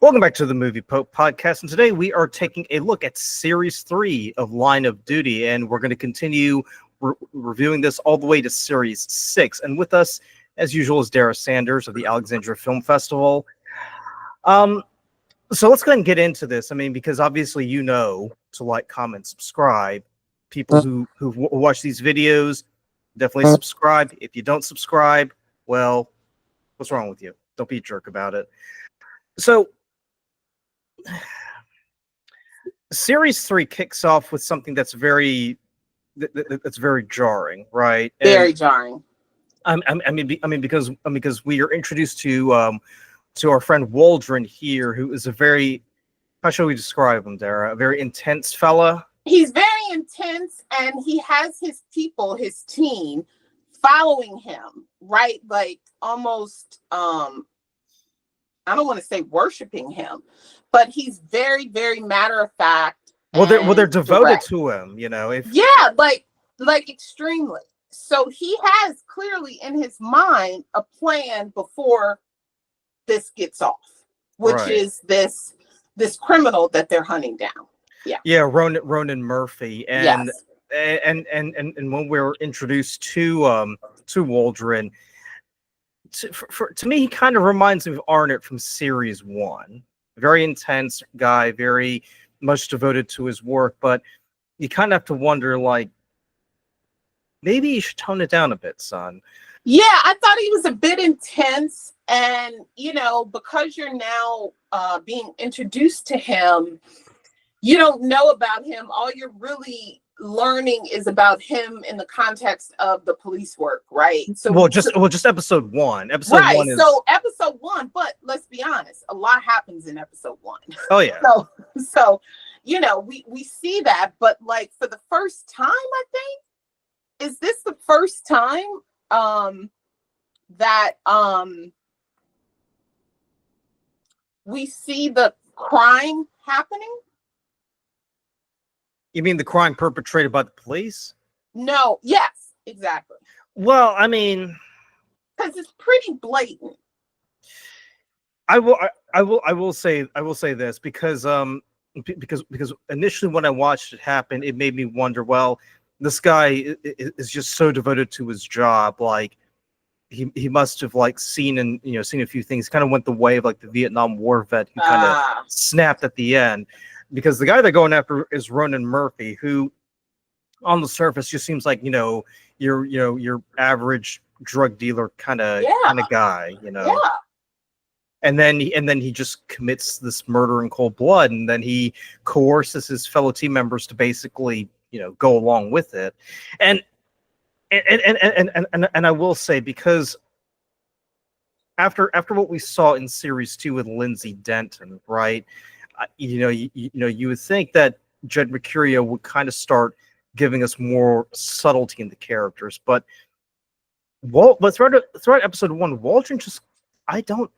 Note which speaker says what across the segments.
Speaker 1: Welcome back to the Movie Pope podcast, and today we are taking a look at Series 3 of Line of Duty, and we're going to continue reviewing this all the way to Series 6. And with us, as usual, is Dara Sanders of the Alexandria Film Festival. So let's go ahead and get into this. I mean, because obviously you know to like, comment, subscribe. People who watch these videos, definitely subscribe. If you don't subscribe, well, what's wrong with you? Don't be a jerk about it. So, Series 3 kicks off with something that's very jarring, right?
Speaker 2: Very jarring.
Speaker 1: I mean, because we are introduced to our friend Waldron here, who is a very, how shall we describe him, Dara? A very intense fella.
Speaker 2: He's very intense, and he has his people, his team, following him, right? Like almost, I don't want to say worshiping him, but he's very, very matter of fact.
Speaker 1: Well, they're devoted direct to him, you know.
Speaker 2: Like extremely. So he has clearly in his mind a plan before this gets off, which is this criminal that they're hunting down.
Speaker 1: Yeah, Ronan Murphy, and and when we're introduced to Waldron, to me, he kind of reminds me of Arnott from Series 1. Very intense guy, very much devoted to his work, but you kind of have to wonder, like, maybe you should tone it down a bit, son.
Speaker 2: Yeah, I thought he was a bit intense, and, you know, because you're now being introduced to him, you don't know about him. All you're really learning is about him in the context of the police work, right? So
Speaker 1: just episode 1. Episode 1 is
Speaker 2: episode 1, but let's be honest, a lot happens in episode 1.
Speaker 1: Oh yeah.
Speaker 2: So you know, we see that, but like for the first time, I think, is this the first time that we see the crime happening?
Speaker 1: You mean the crime perpetrated by the police?
Speaker 2: No. Yes, exactly.
Speaker 1: Well, I mean,
Speaker 2: because it's pretty blatant.
Speaker 1: I will say this because initially when I watched it happen, it made me wonder. Well, this guy is just so devoted to his job. Like he must have like seen a few things. Kind of went the way of like the Vietnam War vet who kind of snapped at the end. Because the guy they're going after is Ronan Murphy, who, on the surface, just seems like your average drug dealer kind of guy, you know.
Speaker 2: Yeah.
Speaker 1: And then he just commits this murder in cold blood, and then he coerces his fellow team members to basically, go along with it. And I will say, because after what we saw in Series 2 with Lindsay Denton, right? You would think that Jed Mercurio would kind of start giving us more subtlety in the characters, but throughout episode 1, Waldron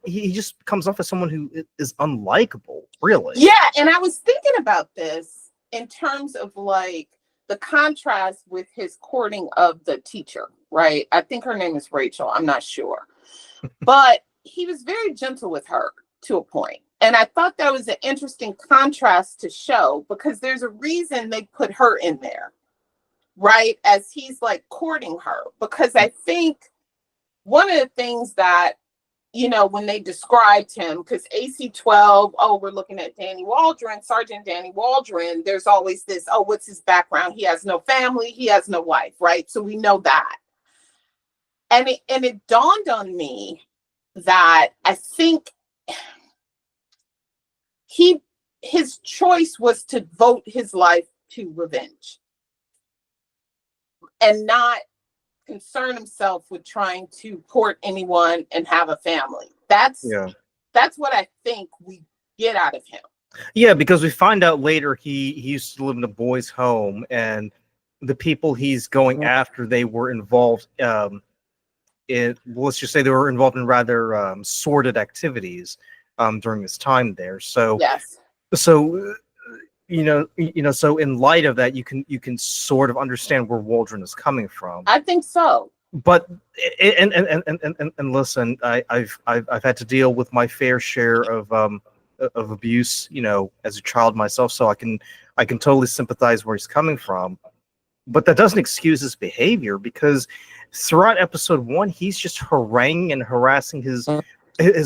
Speaker 1: he just comes off as someone who is unlikable, really.
Speaker 2: Yeah, and I was thinking about this in terms of like the contrast with his courting of the teacher, right? I think her name is Rachel. I'm not sure, but he was very gentle with her to a point. And I thought that was an interesting contrast to show, because there's a reason they put her in there, right? As he's like courting her, because I think one of the things that, when they described him, because AC-12, we're looking at Danny Waldron, Sergeant Danny Waldron, there's always this, what's his background? He has no family, he has no wife, right? So we know that. And it dawned on me that I think his choice was to devote his life to revenge and not concern himself with trying to court anyone and have a family. That's what I think we get out of him.
Speaker 1: Yeah, because we find out later he used to live in a boys' home, and the people he's going after, they were involved let's just say they were involved in rather sordid activities during his time there. So
Speaker 2: yes.
Speaker 1: So so in light of that, you can sort of understand where Waldron is coming from.
Speaker 2: I think so.
Speaker 1: But and listen, I've had to deal with my fair share of of abuse, as a child myself, so I can totally sympathize where he's coming from. But that doesn't excuse his behavior, because throughout episode 1, he's just haranguing and harassing his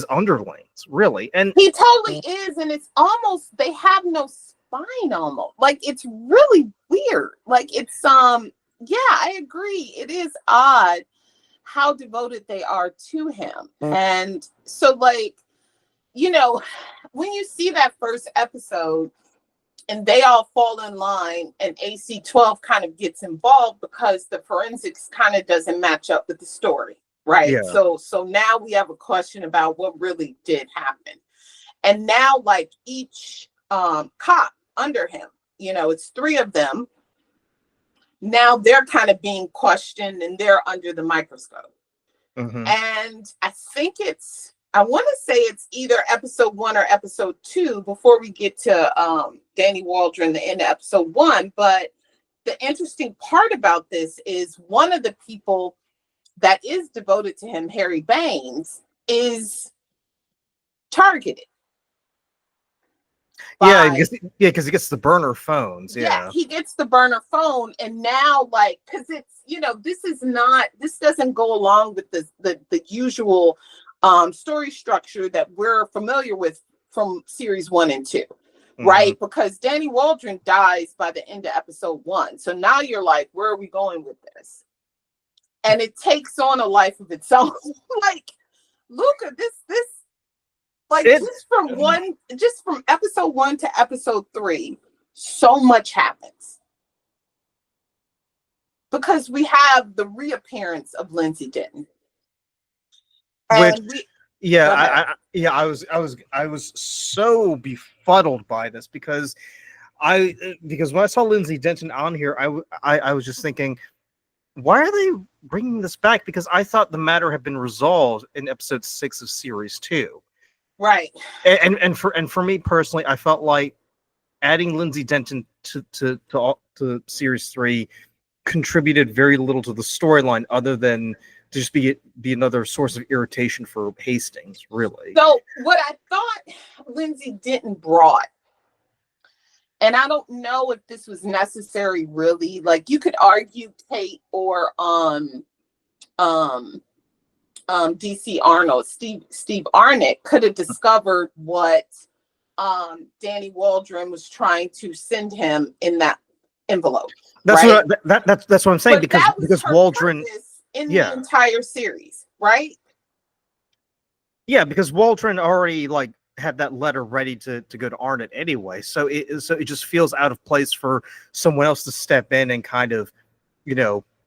Speaker 1: underlings, really. And
Speaker 2: he totally is, and it's almost, they have no spine almost. Like, it's really weird. Like, it's yeah, I agree. It is odd how devoted they are to him. And so, like, when you see that first episode and they all fall in line and AC-12 kind of gets involved because the forensics kind of doesn't match up with the story, right?
Speaker 1: Yeah.
Speaker 2: So now we have a question about what really did happen. And now, like, each cop under him, it's 3 of them. Now they're kind of being questioned and they're under the microscope.
Speaker 1: Mm-hmm.
Speaker 2: And I want to say it's either episode 1 or episode 2 before we get to Danny Waldron, the end of episode 1. But the interesting part about this is one of the people that is devoted to him, Harry Baines, is targeted.
Speaker 1: Because he gets the burner phones. Yeah,
Speaker 2: he gets the burner phone, and now, like, because it's this doesn't go along with the usual story structure that we're familiar with from series 1 and 2, right? Because Danny Waldron dies by the end of episode 1, so now you're like, where are we going with this? And it takes on a life of its own. Like, Luca, this. Like, just from episode 1 to episode 3, so much happens. Because we have the reappearance of Lindsay Denton.
Speaker 1: I was so befuddled by this because when I saw Lindsay Denton on here, I was just thinking, why are they bringing this back? Because I thought the matter had been resolved in episode 6 of series 2.
Speaker 2: Right.
Speaker 1: And for me personally, I felt like adding Lindsay Denton to series 3 contributed very little to the storyline, other than to just be another source of irritation for Hastings, really.
Speaker 2: So what I thought Lindsay Denton brought, and I don't know if this was necessary, really. Like, you could argue Kate or DC Arnold, Steve Arnott could have discovered what Danny Waldron was trying to send him in that envelope.
Speaker 1: That's
Speaker 2: right?
Speaker 1: That's what I'm saying,
Speaker 2: but
Speaker 1: because Waldron
Speaker 2: in the entire series, right?
Speaker 1: Yeah, because Waldron already had that letter ready to go to Arnott anyway, so it just feels out of place for someone else to step in and kind of,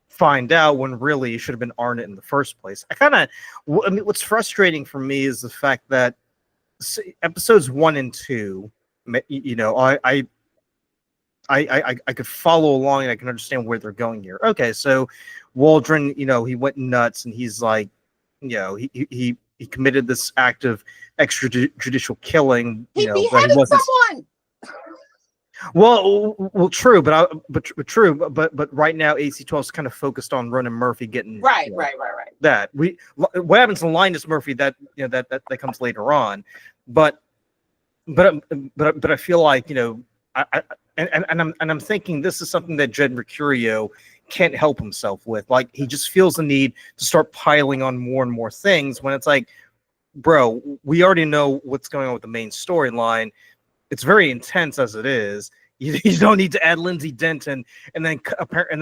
Speaker 1: find out, when really it should have been Arnott in the first place. What's frustrating for me is the fact that episodes 1 and 2, I could follow along and I can understand where they're going here. Okay, so Waldron, he went nuts and he's like, he committed this act of extrajudicial killing.
Speaker 2: He beheaded someone.
Speaker 1: Well, true, but right now AC-12 is kind of focused on Ronan Murphy getting
Speaker 2: right.
Speaker 1: That what happens to Linus Murphy that comes later on, but I feel like I'm thinking this is something that Jed Mercurio can't help himself with. Like, he just feels the need to start piling on more and more things when it's like, bro, we already know what's going on with the main storyline. It's very intense as it is. You don't need to add Lindsay Denton, and then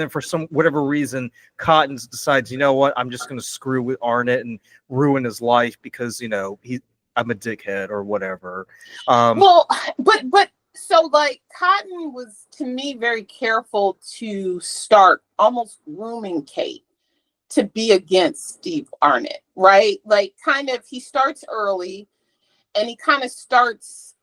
Speaker 1: for some whatever reason, Cotton decides, you know what, I'm just going to screw with Arnott and ruin his life because I'm a dickhead or whatever.
Speaker 2: But so, like, Cotton was, to me, very careful to start almost grooming Kate to be against Steve Arnott, right? Like, kind of, he starts early, and he kind of starts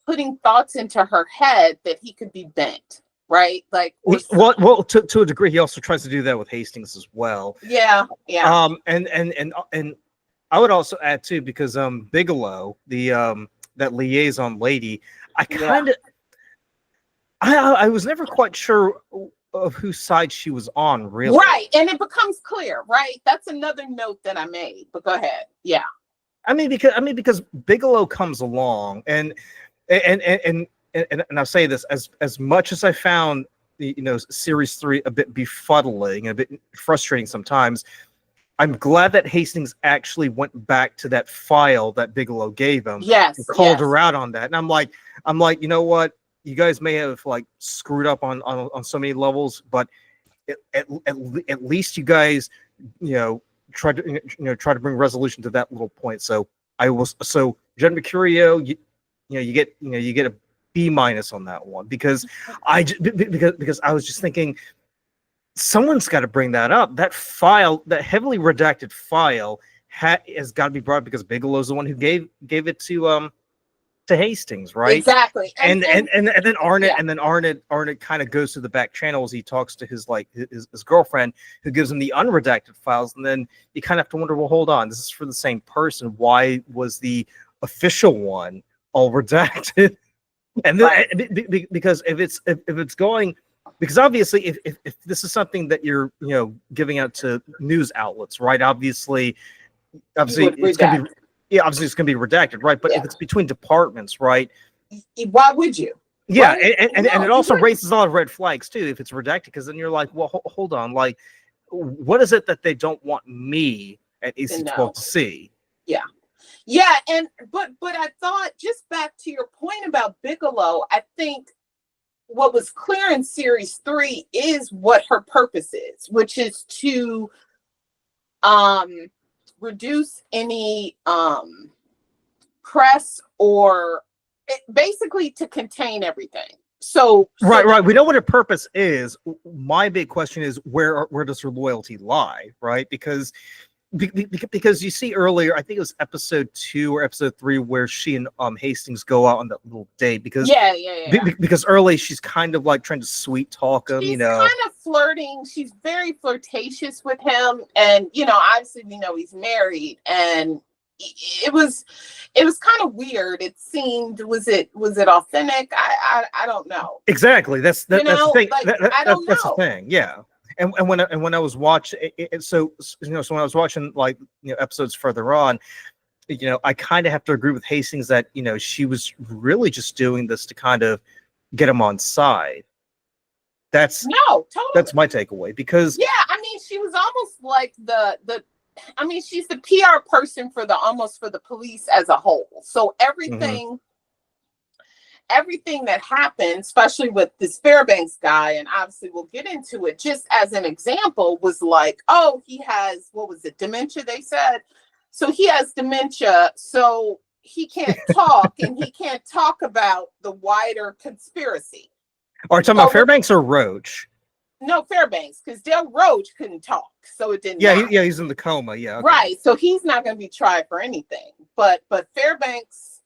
Speaker 2: putting thoughts into her head that he could be bent, right? Like,
Speaker 1: well, to a degree, he also tries to do that with Hastings as well.
Speaker 2: Yeah.
Speaker 1: And I would also add too, because Bigelow, the that liaison lady, I was never quite sure of whose side she was on, really.
Speaker 2: Right, and it becomes clear, right? That's another note that I made. But go ahead. Yeah.
Speaker 1: because Bigelow comes along, and I'll say this, as much as I found the series 3 a bit befuddling and a bit frustrating sometimes, I'm glad that Hastings actually went back to that file that Bigelow gave him.
Speaker 2: Yes,
Speaker 1: and called
Speaker 2: yes.
Speaker 1: her out on that. And I'm like, you know what? You guys may have like screwed up on so many levels, but at least you guys, try to bring resolution to that little point. So Jed Mercurio, you get a B- on that one, because because I was just thinking, someone's got to bring that up. That file, that heavily redacted file, has got to be brought, because Bigelow's the one who gave it to Hastings, right?
Speaker 2: Exactly.
Speaker 1: And then Arnett,
Speaker 2: yeah.
Speaker 1: and then Arnett kind of goes to the back channels. He talks to his girlfriend, who gives him the unredacted files, and then you kind of have to wonder, well, hold on, this is for the same person. Why was the official one all redacted? And then, right. Because if it's going, because obviously if this is something that you're giving out to news outlets, right? Obviously it's going to be. Yeah, obviously it's going to be redacted, right? But if it's between departments, right?
Speaker 2: Why would you?
Speaker 1: Yeah, and it also raises a lot of red flags too if it's redacted, because then you're like, well, hold on, like, what is it that they don't want me at AC-12 to see?
Speaker 2: Yeah, and but I thought, just back to your point about Bigelow, I think what was clear in series 3 is what her purpose is, which is to reduce any press, or basically to contain everything. So
Speaker 1: right, we know what her purpose is. My big question is, where does her loyalty lie, right? Because you see earlier, I think it was episode 2 or episode 3, where she and Hastings go out on that little date, because because early she's kind of like trying to sweet talk him,
Speaker 2: she's kind of flirting. She's very flirtatious with him, and obviously we know he's married, and it was kind of weird. It seemed, was it authentic? I don't know.
Speaker 1: Exactly. That's the thing.
Speaker 2: Like, I don't know.
Speaker 1: That's the thing. Yeah. And when I was watching so when I was watching, like, episodes further on, I kind of have to agree with Hastings that she was really just doing this to kind of get him on side. That's my takeaway, because
Speaker 2: she was almost like she's the PR person for the police as a whole. So everything that happened, especially with this Fairbanks guy, and obviously we'll get into it, just as an example, was like, oh, he has, what was it, dementia, they said. So he has dementia, so he can't talk, and he can't talk about the wider conspiracy.
Speaker 1: Are you talking about Fairbanks or Roach?
Speaker 2: No, Fairbanks, because Del Roach couldn't talk, so it didn't matter.
Speaker 1: Yeah, he's in the coma, yeah. Okay.
Speaker 2: Right, so he's not going to be tried for anything. But Fairbanks,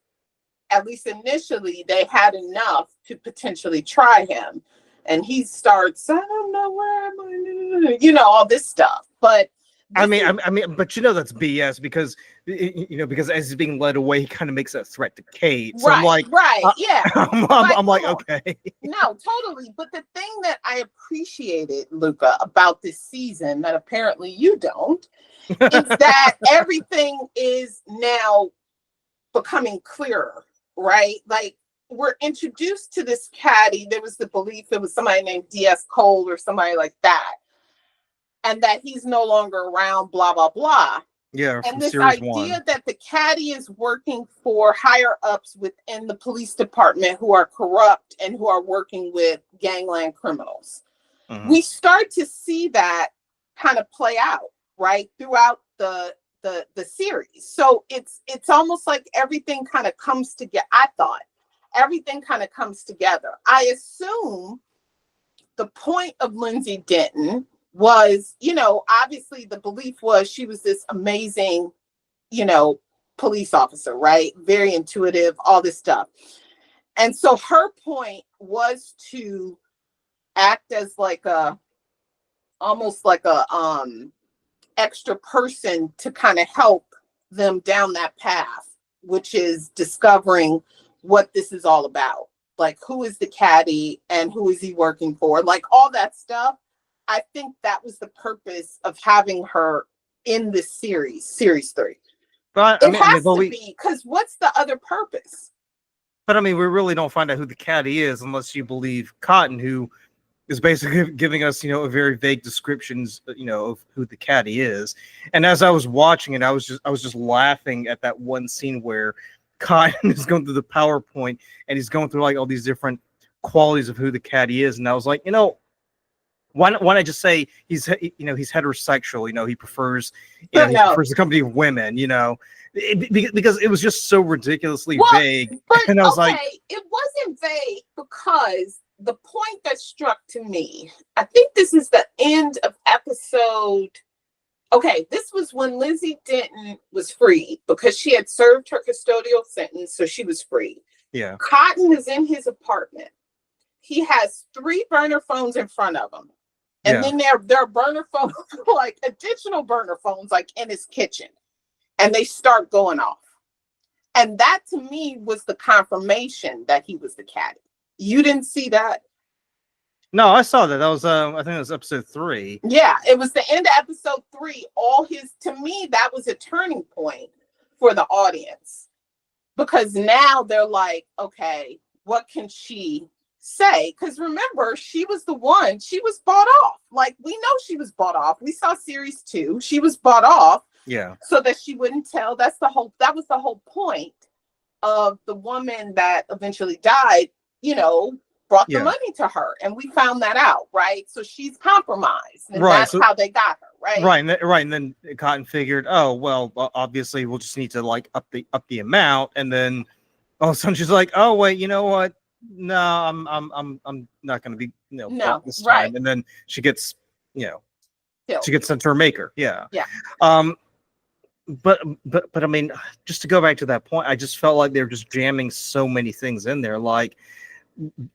Speaker 2: at least initially, they had enough to potentially try him. And he starts, I don't know where am I, all this stuff. But
Speaker 1: but that's BS, because because as he's being led away, he kind of makes a threat to Kate. So I'm like,
Speaker 2: yeah.
Speaker 1: I'm like, okay.
Speaker 2: No, totally. But the thing that I appreciated, Luca, about this season that apparently you don't, is that everything is now becoming clearer, right? Like, we're introduced to this caddy. There was the belief it was somebody named D.S. Cole or somebody like that, and that he's no longer around, blah, blah, blah.
Speaker 1: Yeah,
Speaker 2: and this idea that the caddy is working for higher ups within the police department who are corrupt and who are working with gangland criminals. Mm-hmm. We start to see that kind of play out, right, throughout the series. So it's almost like everything kind of comes together. I thought everything kind of comes together. I assume the point of Lindsay Denton was, obviously the belief was she was this amazing, police officer, right? Very intuitive, all this stuff. And so her point was to act as almost like a extra person to kind of help them down that path, which is discovering what this is all about. Like, who is the caddy and who is he working for? Like, all that stuff. I think that was the purpose of having her in this series 3.
Speaker 1: But
Speaker 2: It has to be, because what's the other purpose?
Speaker 1: But I mean, we really don't find out who the caddy is unless you believe Cotton, who is basically giving us, a very vague descriptions, of who the caddy is. And as I was watching it, I was just laughing at that one scene where Cotton is going through the PowerPoint and he's going through like all these different qualities of who the caddy is, and I was like, why not just say he's heterosexual? He prefers, prefers the company of women, because it was just so ridiculously vague.
Speaker 2: But,
Speaker 1: and I was like,
Speaker 2: it wasn't vague because the point that struck to me, I think this is the end of episode. Okay, this was when Lindsay Denton was freed because she had served her custodial sentence, so she was free.
Speaker 1: Yeah.
Speaker 2: Cotton is in his apartment. He has 3 burner phones in front of him. And then there are burner phones, like additional burner phones, like in his kitchen. And they start going off. And that to me was the confirmation that he was the caddy. You didn't see that?
Speaker 1: No, I saw that. That was I think it was episode 3.
Speaker 2: Yeah, it was the end of episode 3. To me, that was a turning point for the audience. Because now they're like, okay, what can she say? Because remember, she was bought off. Like, we know she was bought off. We saw series 2. She was bought off.
Speaker 1: Yeah.
Speaker 2: So that she wouldn't tell. That was the whole point of the woman that eventually died, brought the money to her. And we found that out, right? So she's compromised. And that's how they got her, right?
Speaker 1: Right. And then Cotton figured, oh, well, obviously we'll just need to like up the amount. And then all of a sudden she's like, oh, wait, you know what? No, I'm not going to be, this time.
Speaker 2: Right.
Speaker 1: And then she gets, she gets sent to her maker. Yeah.
Speaker 2: Yeah.
Speaker 1: But I mean, just to go back to that point, I just felt like they were just jamming so many things in there, like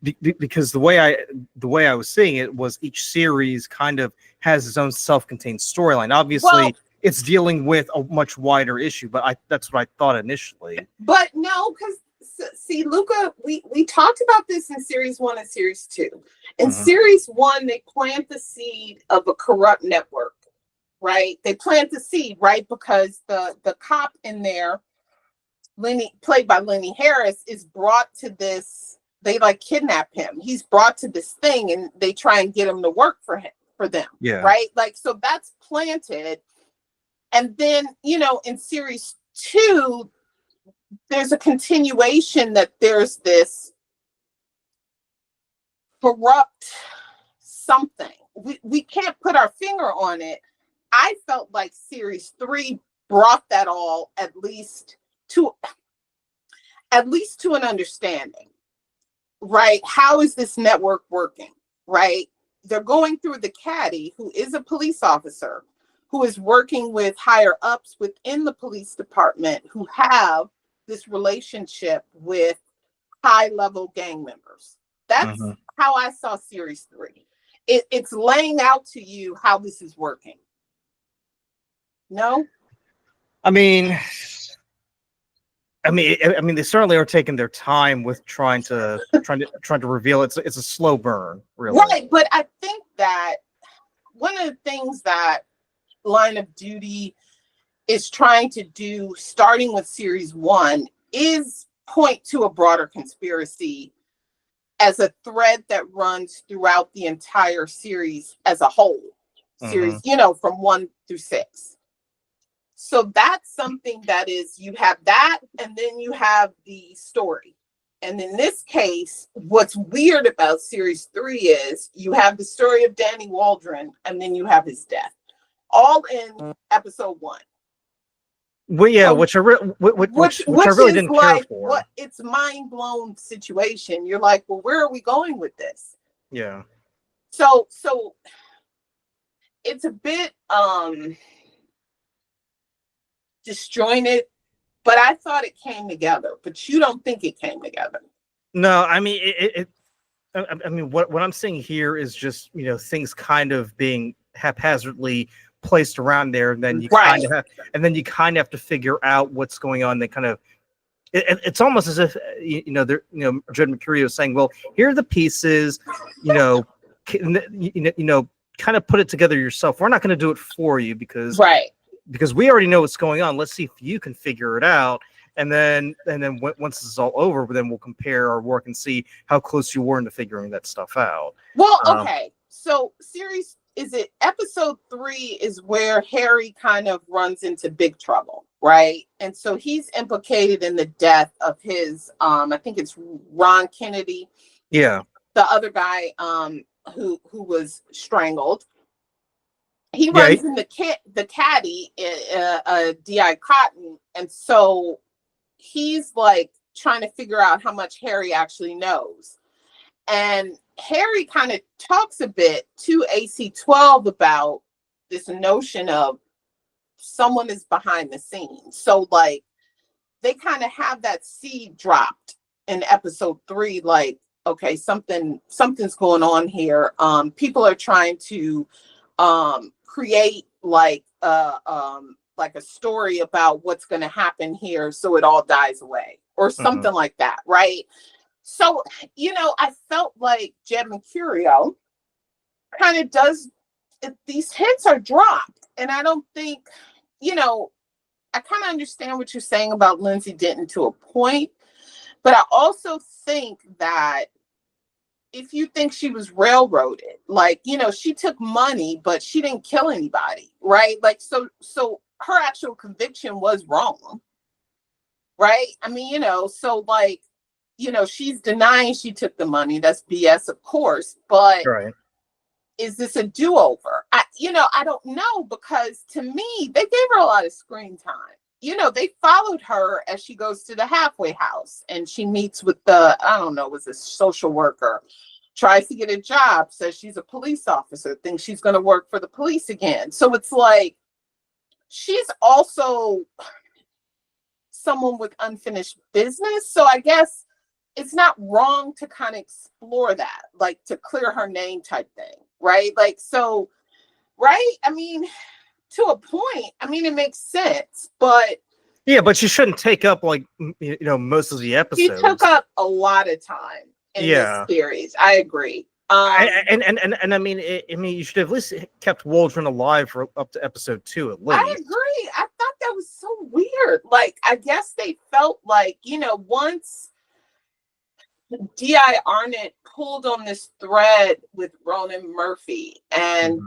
Speaker 1: because the way I was seeing it was each series kind of has its own self-contained storyline. Obviously, it's dealing with a much wider issue, but that's what I thought initially.
Speaker 2: But no, because see, Luca, we talked about this in series 1 and series 2. In series 1, they plant the seed of a corrupt network. Right, they plant the seed, right, because the cop in there, Lenny, played by Lenny Harris, is brought to this. They like kidnap him. He's brought to this thing, and they try and get him to work for them. Yeah. Right, like, so that's planted, and then in series 2, there's a continuation that there's this corrupt something. We can't put our finger on it. I felt like series 3 brought that all at least to an understanding, right? How is this network working, right? They're going through the caddy, who is a police officer, who is working with higher ups within the police department who have this relationship with high level gang members. That's how I saw series 3. It's laying out to you how this is working. No,
Speaker 1: I mean, they certainly are taking their time with trying to reveal it's a slow burn, really.
Speaker 2: Right, but I think that one of the things that Line of Duty is trying to do, starting with series 1, is point to a broader conspiracy as a thread that runs throughout the entire series as a whole. Series, from 1 through 6. So that's something that is, you have that, and then you have the story. And in this case, what's weird about series 3 is you have the story of Danny Waldron, and then you have his death, all in episode 1.
Speaker 1: Well, yeah, which I really didn't care for.
Speaker 2: It's mind blown situation. You're like, well, where are we going with this?
Speaker 1: Yeah.
Speaker 2: So it's a bit disjointed, but I thought it came together. But you don't think it came together?
Speaker 1: No, I mean what I'm seeing here is just things kind of being haphazardly placed around there, and then you kind of have to figure out what's going on. They kind of it's almost as if Jed Mercurio is saying, well, here are the pieces, kind of put it together yourself. We're not going to do it for you because because we already know what's going on. Let's see if you can figure it out. And then once this is all over, then we'll compare our work and see how close you were into figuring that stuff out.
Speaker 2: Well, okay. So episode 3 is where Harry kind of runs into big trouble, right? And so he's implicated in the death of his, I think it's Ron Kennedy.
Speaker 1: Yeah.
Speaker 2: The other guy who was strangled. He runs in the caddy, DCI Cotton. And so he's like trying to figure out how much Harry actually knows. And Harry kind of talks a bit to AC-12 about this notion of someone is behind the scenes. So like they kind of have that seed dropped in episode 3, like, okay, something's going on here. People are trying to create like a story about what's going to happen here, so it all dies away or something like that, right? So, I felt like Jed Mercurio kind of does, these hints are dropped. And I don't think, I kind of understand what you're saying about Lindsay Denton to a point, but I also think that if you think she was railroaded, like, she took money, but she didn't kill anybody, right? Like, so her actual conviction was wrong, right? I mean, so like, she's denying she took the money. That's BS, of course, but
Speaker 1: right.
Speaker 2: Is this a do-over? I don't know, because to me, they gave her a lot of screen time. They followed her as she goes to the halfway house and she meets with was a social worker, tries to get a job, says she's a police officer, thinks she's going to work for the police again. So it's like, she's also someone with unfinished business. So I guess it's not wrong to kind of explore that, like to clear her name type thing, right? Like, so, right? I mean, to a point, I mean, it makes sense, but
Speaker 1: yeah, but she shouldn't take up like most of the episodes.
Speaker 2: She took up a lot of time in this series. I agree.
Speaker 1: And I mean, you should have at least kept Waldron alive for up to episode 2 at least.
Speaker 2: I agree. I thought that was so weird. Like, I guess they felt like, once D.I. Arnett pulled on this thread with Ronan Murphy and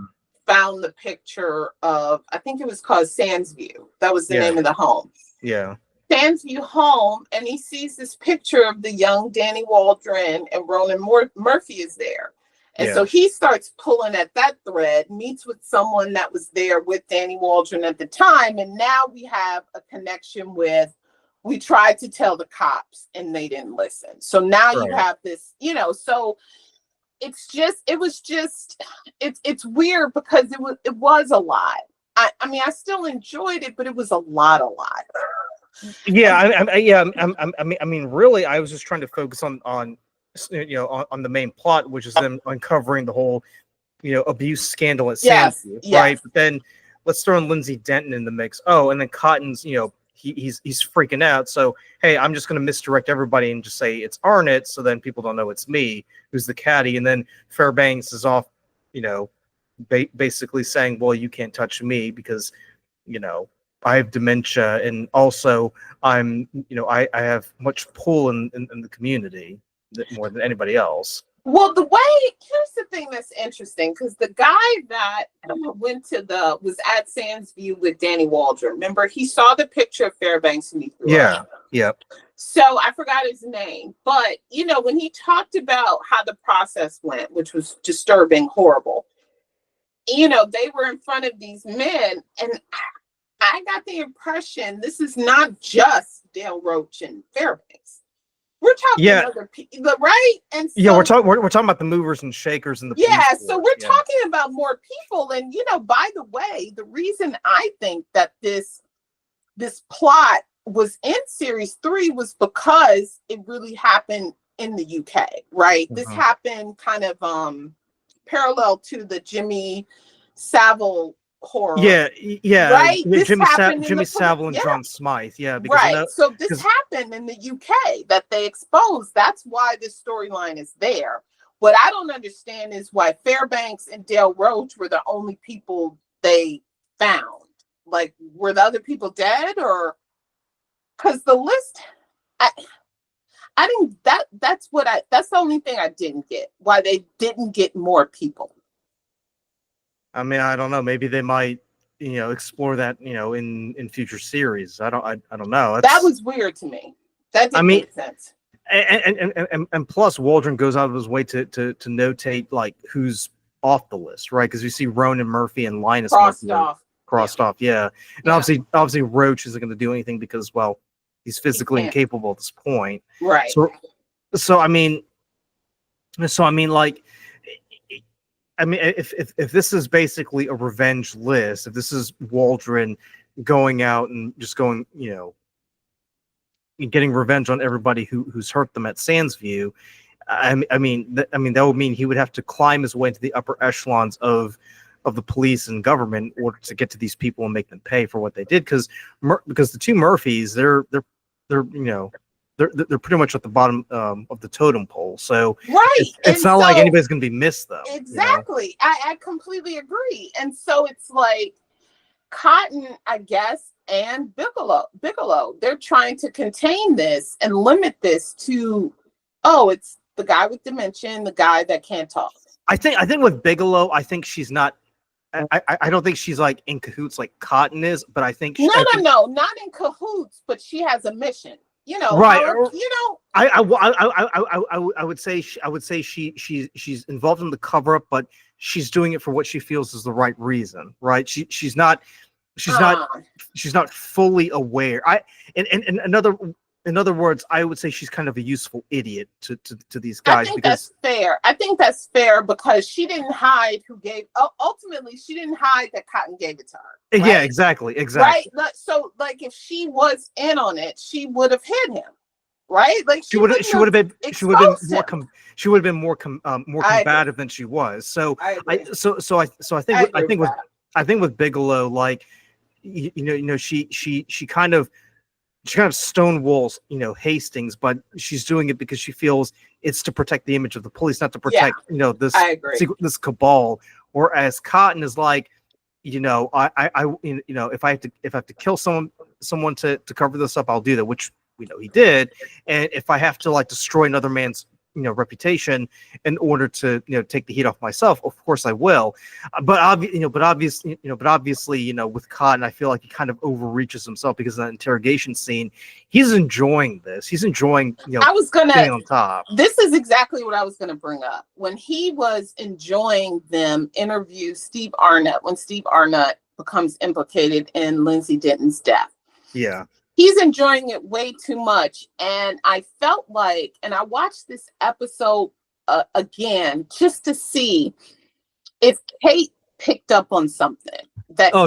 Speaker 2: found the picture of, I think it was called Sandsview. That was the name of the home.
Speaker 1: Yeah.
Speaker 2: Sandsview home, and he sees this picture of the young Danny Waldron, and Ronan Murphy is there. And so he starts pulling at that thread, meets with someone that was there with Danny Waldron at the time, and now we have a connection with, we tried to tell the cops and they didn't listen. So now you have this, so it's weird because it was a lot. I mean, I still enjoyed it, but it was a lot.
Speaker 1: Yeah, I mean, really, I was just trying to focus on the main plot, which is them uncovering the whole, abuse scandal at Sandsview, right? But then let's throw in Lindsay Denton in the mix. Oh, and then Cotton's, he's freaking out. So hey, I'm just going to misdirect everybody and just say it's Arnett, so then people don't know it's me who's the caddy. And then Fairbanks is off, basically saying, well, you can't touch me because, I have dementia, and also I'm, I have much pull in the community more than anybody else.
Speaker 2: Well, here's the thing that's interesting, because the guy that was at Sandsview with Danny Waldron, remember, he saw the picture of Fairbanks and he threw up.
Speaker 1: Yep.
Speaker 2: So I forgot his name, but when he talked about how the process went, which was disturbing, horrible, they were in front of these men, and I got the impression this is not just Dale Roach and Fairbanks. We're talking other people, right? And so,
Speaker 1: we're talking about the movers and shakers and the
Speaker 2: so we're talking about more people. And by the way, the reason I think that this plot was in series 3 was because it really happened in the UK, right? This happened kind of parallel to the Jimmy Savile horror. Right.
Speaker 1: Jimmy Savile and John Smythe. Yeah. Because
Speaker 2: so this happened in the UK that they exposed. That's why this storyline is there. What I don't understand is why Fairbanks and Dale Roach were the only people they found. Like, were the other people dead, or because the list, I didn't. That's the only thing I didn't get. Why they didn't get more people.
Speaker 1: I mean, I don't know. Maybe they might, explore that, in future series. I don't know.
Speaker 2: That was weird to me. That didn't make sense.
Speaker 1: And plus, Waldron goes out of his way to notate like who's off the list, right? Because you see Ronan Murphy and Linus
Speaker 2: crossed
Speaker 1: Murphy
Speaker 2: off.
Speaker 1: Yeah. And obviously Roach isn't going to do anything because, well, he's physically incapable at this point.
Speaker 2: Right.
Speaker 1: So I mean, like, if this is basically a revenge list, if this is Waldron going out and just going, getting revenge on everybody who's hurt them at Sandsview, I mean that would mean he would have to climb his way into the upper echelons of the police and government in order to get to these people and make them pay for what they did. Because the two Murphys, they're pretty much at the bottom of the totem pole. So it's not like anybody's going to be missed, though.
Speaker 2: Exactly. I completely agree. And so it's like Cotton, I guess, and Bigelow, they're trying to contain this and limit this to, it's the guy with dementia, the guy that can't talk.
Speaker 1: I think with Bigelow, I think she's not. I don't think she's like in cahoots like Cotton is, but I think
Speaker 2: no, not in cahoots, but she has a mission.
Speaker 1: Right.
Speaker 2: I
Speaker 1: would say she's involved in the cover up, but she's doing it for what she feels is the right reason, right? She's not fully aware. In other words, I would say she's kind of a useful idiot to these guys.
Speaker 2: That's fair. I think that's fair because she didn't hide who gave. Ultimately, she didn't hide that Cotton gave it to her. Right?
Speaker 1: Yeah, exactly.
Speaker 2: Right. So, like, if she was in on it, she would have hit him. Right. Like she would have been more
Speaker 1: combative than she was. So I think with Bigelow, like, she kind of stonewalls, Hastings, but she's doing it because she feels it's to protect the image of the police, not to protect, this cabal. Whereas Cotton is like, if I have to kill someone to cover this up, I'll do that, which we know he did. And if I have to like destroy another man's reputation in order to take the heat off myself, of course I will. But obviously with Cotton, I feel like he kind of overreaches himself because in that interrogation scene, he's enjoying this. He's enjoying being on top.
Speaker 2: This is exactly what I was gonna bring up. When he was enjoying them interview Steve Arnott, when Steve Arnott becomes implicated in Lindsay Denton's death.
Speaker 1: Yeah.
Speaker 2: He's enjoying it way too much. And I felt like, and I watched this episode again, just to see if Kate picked up on something that
Speaker 1: I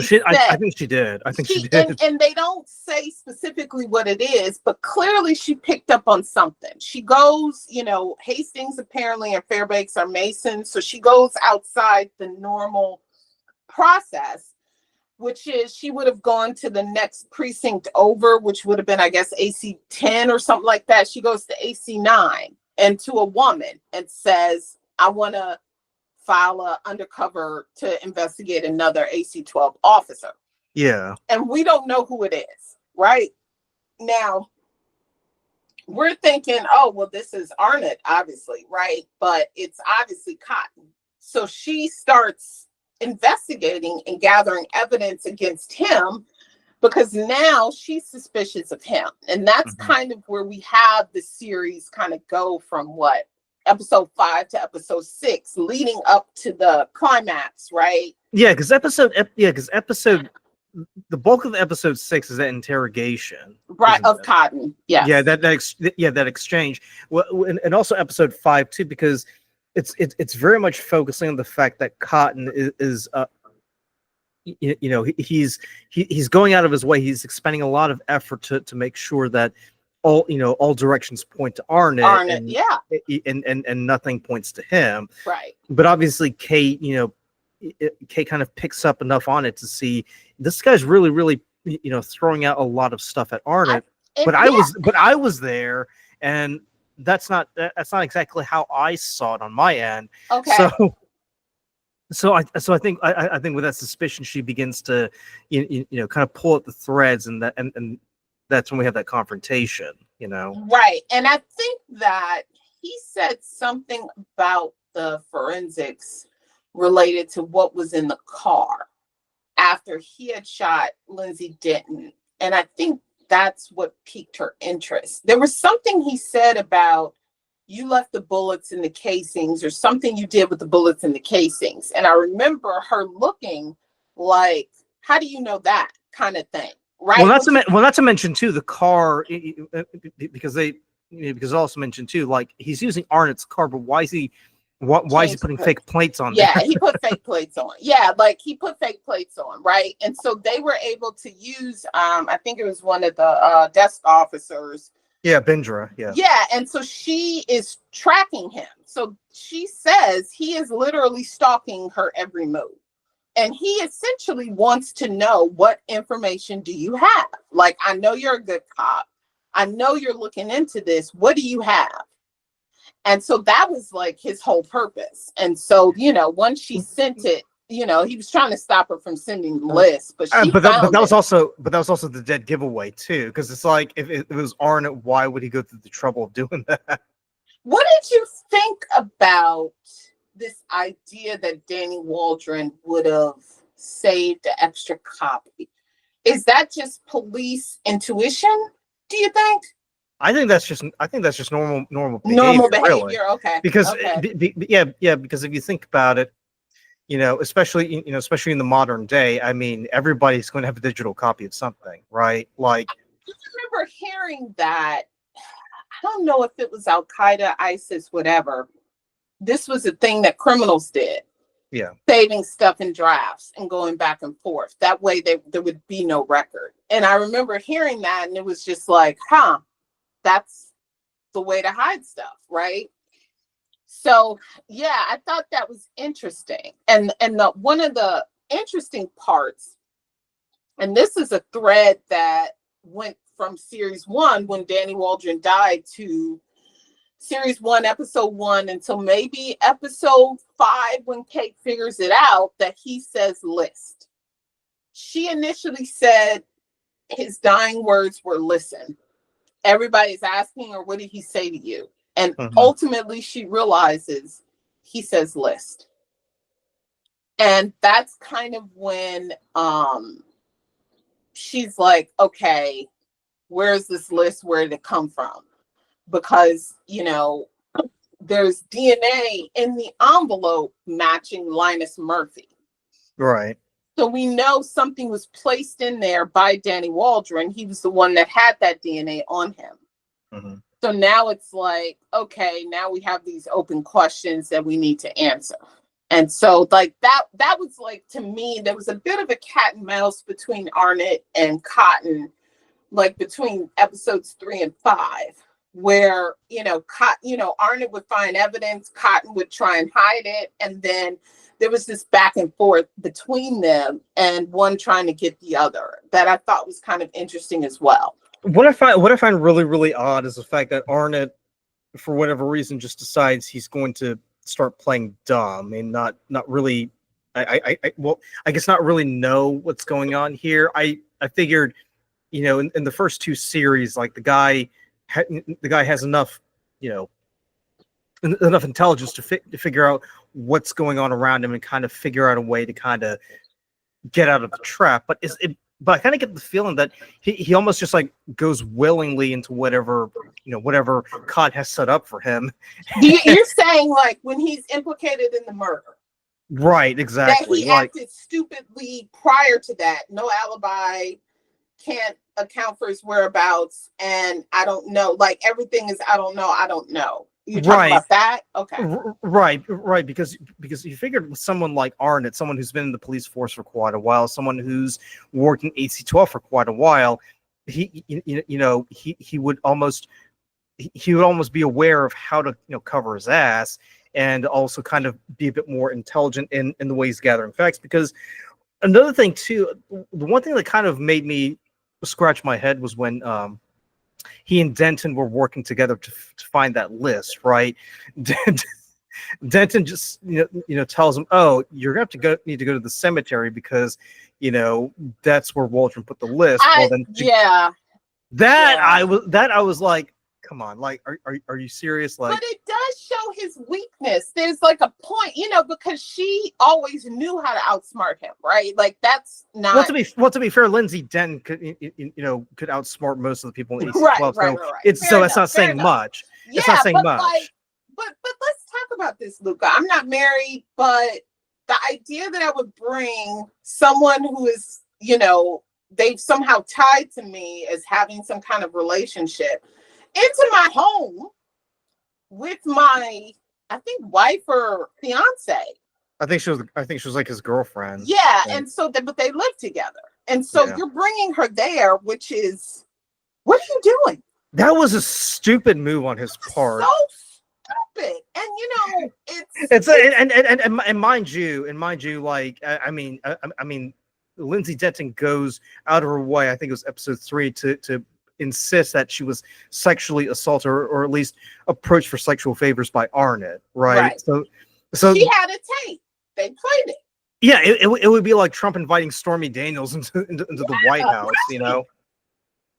Speaker 1: think she did. I think she did.
Speaker 2: And they don't say specifically what it is, but clearly she picked up on something. She goes, Hastings apparently and Fairbanks are Masons. So she goes outside the normal process, which is she would have gone to the next precinct over, which would have been, I guess, AC 10 or something like that. She goes to AC 9 and to a woman and says, I want to file a undercover to investigate another AC 12 officer.
Speaker 1: Yeah.
Speaker 2: And we don't know who it is, right? Now, we're thinking, this is Arnott, obviously, right? But it's obviously Cotton. So she starts investigating and gathering evidence against him because now she's suspicious of him. And that's kind of where we have the series kind of go from episode 5 to episode 6, leading up to the climax, right?
Speaker 1: Yeah, because the bulk of the episode 6 is that interrogation,
Speaker 2: right, of Cotton. Yeah,
Speaker 1: that exchange. Well, and also episode 5 too, because it's very much focusing on the fact that Cotton is he's going out of his way. He's expending a lot of effort to make sure that all directions point to Arnott, and nothing points to him.
Speaker 2: Right.
Speaker 1: But obviously Kate kind of picks up enough on it to see this guy's really throwing out a lot of stuff at Arnott. I was there, and that's not exactly how I saw it on my end.
Speaker 2: Okay.
Speaker 1: so I think I think with that suspicion, she begins to kind of pull at the threads, and that's when we have that confrontation.
Speaker 2: Right. And I think that he said something about the forensics related to what was in the car after he had shot Lindsay Denton. And I think that's what piqued her interest. There was something he said about you left the bullets in the casings, or something you did with the bullets in the casings. And I remember her looking like, how do you know that kind of thing? Right.
Speaker 1: Well, not to mention too the car, because because also mentioned too, like he's using Arnett's car, but why is he putting fake plates on there?
Speaker 2: Yeah, he put fake plates on. Yeah, like he put fake plates on, right? And so they were able to use, I think it was one of the desk officers.
Speaker 1: Yeah, Bindra. Yeah.
Speaker 2: Yeah, and so she is tracking him. So she says he is literally stalking her every move. And he essentially wants to know, what information do you have? Like, I know you're a good cop. I know you're looking into this. What do you have? And so that was like his whole purpose. And so, once she sent it, he was trying to stop her from sending the list, but
Speaker 1: that was also the dead giveaway too, because it's like if it was Arnett, why would he go through the trouble of doing that?
Speaker 2: What did you think about this idea that Danny Waldron would have saved the extra copy? Is that just police intuition, do you think?
Speaker 1: I think that's just normal behavior.
Speaker 2: Normal behavior,
Speaker 1: really.
Speaker 2: Okay.
Speaker 1: Because
Speaker 2: okay.
Speaker 1: Because if you think about it, especially in the modern day, I mean, everybody's going to have a digital copy of something, right? Like,
Speaker 2: I remember hearing that. I don't know if it was Al Qaeda, ISIS, whatever. This was a thing that criminals did.
Speaker 1: Yeah.
Speaker 2: Saving stuff in drafts and going back and forth. That way there would be no record. And I remember hearing that, and it was just like, that's the way to hide stuff, right? So yeah, I thought that was interesting. And one of the interesting parts, and this is a thread that went from series 1 when Danny Waldron died to series 1, episode 1, until maybe episode 5 when Kate figures it out, that he says list. She initially said his dying words were listen. Everybody's asking her, what did he say to you? And ultimately she realizes he says list. And that's kind of when she's like, okay, where's this list? Where did it come from? Because, there's DNA in the envelope matching Linus Murphy.
Speaker 1: Right.
Speaker 2: So we know something was placed in there by Danny Waldron. He was the one that had that DNA on him.
Speaker 1: Mm-hmm.
Speaker 2: So now it's like, okay, now we have these open questions that we need to answer. And so like that was like, to me, there was a bit of a cat and mouse between Arnett and Cotton, like between episodes 3 and 5, where, Arnett would find evidence, Cotton would try and hide it. And then there was this back and forth between them, and one trying to get the other, that I thought was kind of interesting as well.
Speaker 1: What I find really, really odd is the fact that Arnett, for whatever reason, just decides he's going to start playing dumb and not really. I guess not really know what's going on here. I figured, in the first 2 series, like the guy has enough, enough intelligence to figure out what's going on around him and kind of figure out a way to kind of get out of the trap. But I kind of get the feeling that he almost just like goes willingly into whatever Cod has set up for him.
Speaker 2: You're saying like when he's implicated in the murder.
Speaker 1: Right, exactly.
Speaker 2: That he acted stupidly prior to that. No alibi, can't account for his whereabouts, and I don't know. Like everything is I don't know. You're talking about that? Okay.
Speaker 1: Right. Because you figured with someone like Arnett, someone who's been in the police force for quite a while, someone who's working AC-12 for quite a while, he would almost be aware of how to cover his ass, and also kind of be a bit more intelligent in the way he's gathering facts. Because another thing too, the one thing that kind of made me scratch my head was when he and Denton were working together to find that list, right? Denton just tells him, "Oh, you're gonna have to need to go to the cemetery because that's where Waldron put the list." Well, then I was like, "Come on, like, are you serious?" Like,
Speaker 2: but it does show his weakness. There's like a point, because she always knew how to outsmart him, right? Like that's not.
Speaker 1: To be fair, Lindsay Denton could outsmart most of the people in AC-12.
Speaker 2: Right.
Speaker 1: So that's not saying much.
Speaker 2: Yeah,
Speaker 1: it's not saying much.
Speaker 2: Like, but let's talk about this, Luca. I'm not married, but the idea that I would bring someone who is, they've somehow tied to me as having some kind of relationship into my home with my, I think, wife or fiance.
Speaker 1: I think she was like his girlfriend.
Speaker 2: Yeah, and so but they live together, and so you're bringing her there, which is, what are you doing?
Speaker 1: That was a stupid move on his part.
Speaker 2: So stupid, and
Speaker 1: it's and mind you, like I mean, Lindsay Denton goes out of her way. I think it was episode 3 to insist that she was sexually assaulted or at least approached for sexual favors by Arnett, right? So
Speaker 2: she had a tape. They played it.
Speaker 1: Yeah, it would be like Trump inviting Stormy Daniels into the White House,
Speaker 2: And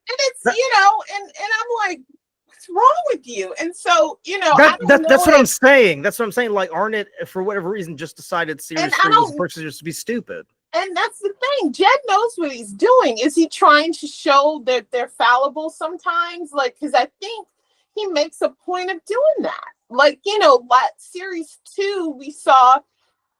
Speaker 2: it's and I'm like, what's wrong with you? And so
Speaker 1: that's what I'm saying. That's what I'm saying. Like Arnett, for whatever reason, just decided Series 3 was just to be stupid.
Speaker 2: And that's the thing. Jed knows what he's doing. Is he trying to show that they're fallible sometimes? Like, because I think he makes a point of doing that. Like, like Series 2, we saw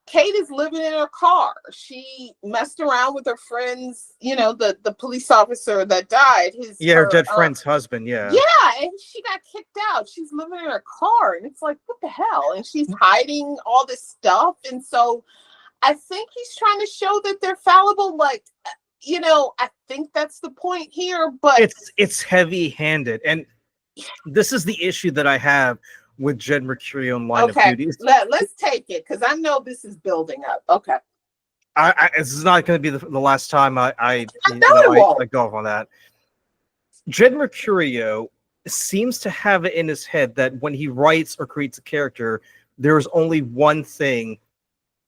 Speaker 2: Kate is living in her car. She messed around with her friends, the police officer that died.
Speaker 1: Her dead friend's husband, yeah.
Speaker 2: Yeah, and she got kicked out. She's living in her car, and it's like, what the hell? And she's hiding all this stuff. And so I think he's trying to show that they're fallible. Like, I think that's the point here, but
Speaker 1: it's heavy-handed. And this is the issue that I have with Jed Mercurio in Line of Duty.
Speaker 2: Let's take it, because I know this is building up. Okay.
Speaker 1: This is not going to be the last time I go off on that. Jed Mercurio seems to have it in his head that when he writes or creates a character, there's only one thing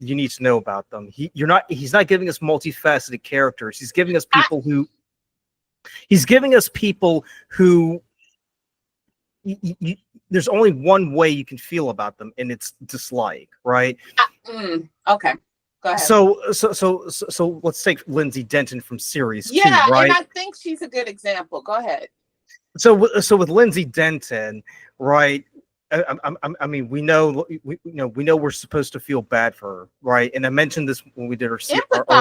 Speaker 1: you need to know about them. He's not giving us multifaceted characters. He's giving us people who there's only one way you can feel about them, and it's dislike, right?
Speaker 2: Okay, go ahead.
Speaker 1: So let's take Lindsay Denton from Series 2, right?
Speaker 2: And I think she's a good example. Go ahead.
Speaker 1: So with Lindsay Denton, right? I mean, we know we're supposed to feel bad for her, right? And I mentioned this when we did our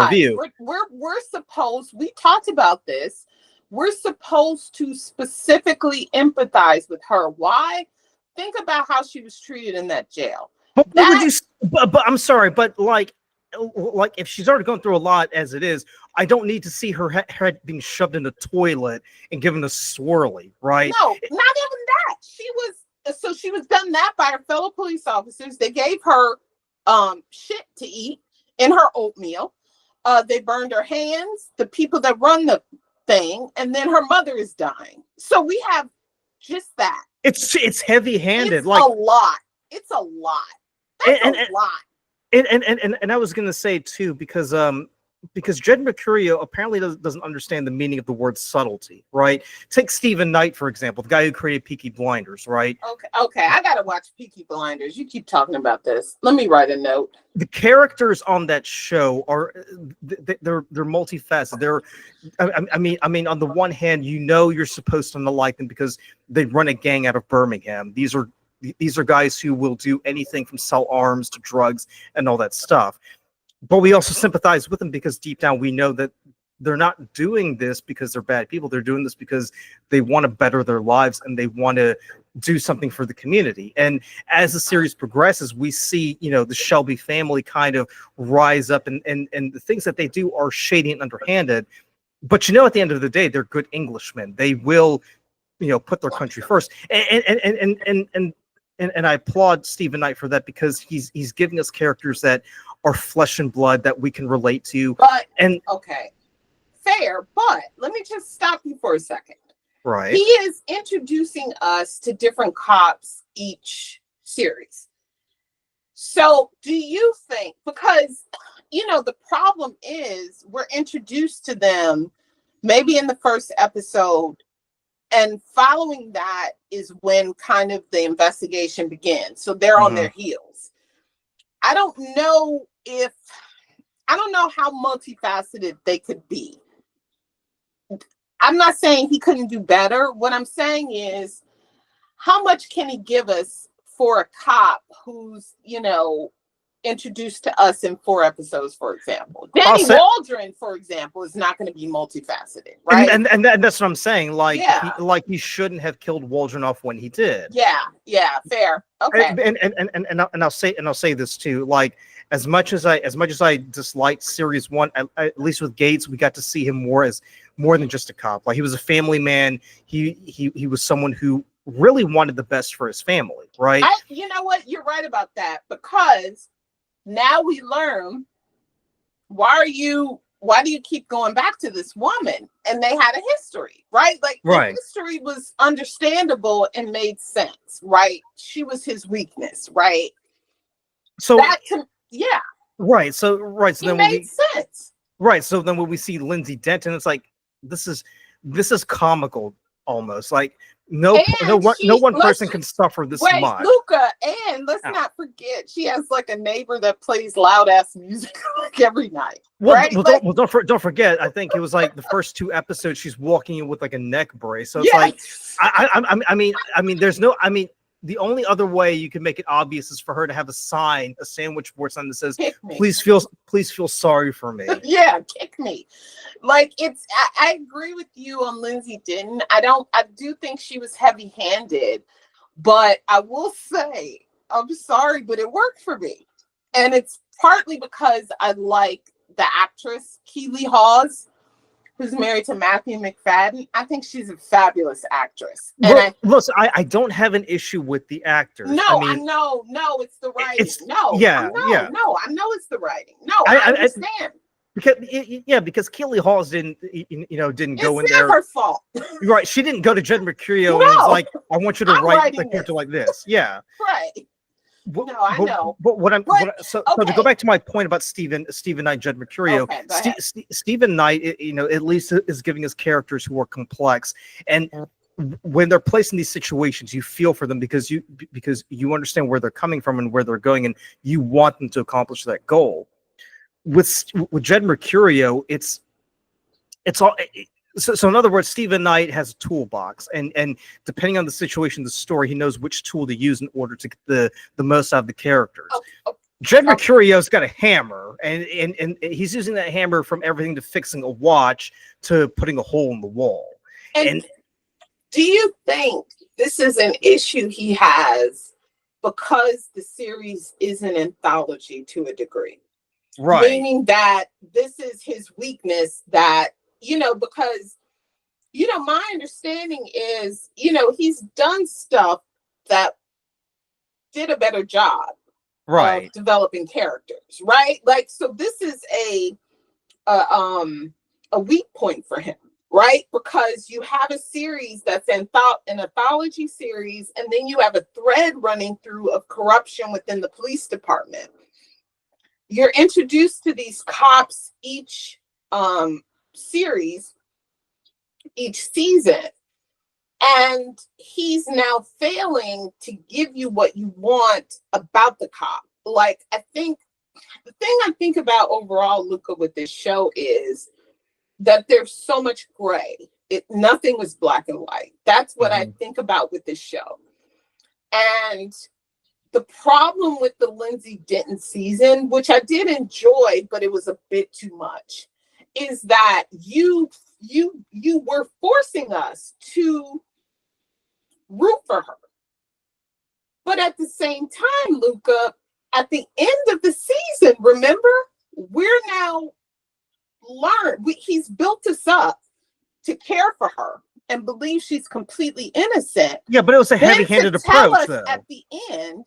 Speaker 1: review.
Speaker 2: We're supposed. We talked about this. We're supposed to specifically empathize with her. Why? Think about how she was treated in that jail.
Speaker 1: But I'm sorry, but like if she's already going through a lot as it is, I don't need to see her head being shoved in the toilet and given a swirly, right?
Speaker 2: No, not even that. She was done that by her fellow police officers. They gave her shit to eat in her oatmeal. They burned her hands. The people that run the thing, and then her mother is dying. So we have just that.
Speaker 1: It's heavy-handed.
Speaker 2: It's a lot. It's a lot. That's a lot.
Speaker 1: And I was gonna say too, because Jed Mercurio apparently doesn't understand the meaning of the word subtlety, right? Take Stephen Knight, for example, the guy who created Peaky Blinders, right?
Speaker 2: Okay, I gotta watch Peaky Blinders. You keep talking about this. Let me write a note.
Speaker 1: The characters on that show they're multifaceted. I mean, on the one hand, you're supposed to like them because they run a gang out of Birmingham. These are guys who will do anything from sell arms to drugs and all that stuff. But we also sympathize with them because deep down we know that they're not doing this because they're bad people. They're doing this because they want to better their lives and they want to do something for the community. And as the series progresses, we see, the Shelby family kind of rise up and the things that they do are shady and underhanded. But at the end of the day, they're good Englishmen. They will, put their country first. And I applaud Stephen Knight for that because he's giving us characters that are flesh and blood that we can relate to.
Speaker 2: Okay, fair, but let me just stop you for a second.
Speaker 1: Right.
Speaker 2: He is introducing us to different cops each series. So do you think, because, the problem is we're introduced to them maybe in the first episode, and following that is when kind of the investigation begins. So they're on their heels. I don't know how multifaceted they could be. I'm not saying he couldn't do better. What I'm saying is, how much can he give us for a cop who's, introduced to us in 4 episodes, for example? Danny Waldron, for example, is not going to be multifaceted, right?
Speaker 1: And that's what I'm saying. Like, he shouldn't have killed Waldron off when he did.
Speaker 2: Yeah, fair. Okay.
Speaker 1: And I'll say this too. Like, as much as I disliked series 1, at least with Gates, we got to see him more than just a cop. Like, he was a family man. He was someone who really wanted the best for his family, right?
Speaker 2: You know what? You're right about that, because now we learn, why do you keep going back to this woman? And they had a history, right? Like, the history was understandable and made sense, right? She was his weakness, right?
Speaker 1: So
Speaker 2: right.
Speaker 1: So
Speaker 2: then it made sense.
Speaker 1: Right. So then when we see Lindsay Denton, it's like, this is comical almost. Like, no one person can suffer this much.
Speaker 2: Luca, and let's not forget, she has like a neighbor that plays loud ass music like every night. Right?
Speaker 1: Don't forget. I think it was like the first 2 episodes, she's walking in with like a neck brace. So it's like, I mean, the only other way you can make it obvious is for her to have a sandwich board sign that says, please feel sorry for me.
Speaker 2: Yeah, kick me. Like, I agree with you on Lindsay Denton. I do think she was heavy-handed, but I will say, I'm sorry, but it worked for me. And it's partly because I like the actress, Keely Hawes, who's married to Matthew McFadden. I think she's a fabulous actress. And
Speaker 1: listen, I don't have an issue with the actors.
Speaker 2: No, I know, it's the writing. I know it's the writing. No, I understand.
Speaker 1: Because Keely Hawes didn't go in there.
Speaker 2: It's not her fault.
Speaker 1: Right, she didn't go to Jed Mercurio and was like, I want you to write the character like this. Yeah.
Speaker 2: Right. I know.
Speaker 1: To go back to my point about Stephen Knight, Jed Mercurio, Stephen Knight, at least is giving us characters who are complex, and when they're placed in these situations, you feel for them because you understand where they're coming from and where they're going, and you want them to accomplish that goal. With Jed Mercurio, it's all. So in other words, Stephen Knight has a toolbox, and depending on the situation, the story, he knows which tool to use in order to get the most out of the characters. Jed Mercurio's got a hammer, and he's using that hammer from everything to fixing a watch to putting a hole in the wall.
Speaker 2: And do you think this is an issue he has because the series is an anthology to a degree?
Speaker 1: Right.
Speaker 2: Meaning that this is his weakness, that, because, my understanding is, he's done stuff that did a better job of developing characters, right? Like, so this is a weak point for him, right? Because you have a series that's an anthology series, and then you have a thread running through of corruption within the police department. You're introduced to these cops each series, each season, and he's now failing to give you what you want about the cop. Like, I think the thing I think about overall, Luca, with this show is that there's so much gray. Nothing was black and white. That's what I think about with this show. And the problem with the Lindsay Denton season, which I did enjoy, but it was a bit too much, is that you were forcing us to root for her. But at the same time, Luca, at the end of the season, remember, we're now he's built us up to care for her and believe she's completely innocent.
Speaker 1: Yeah, but it was a heavy-handed approach, though.
Speaker 2: At the end,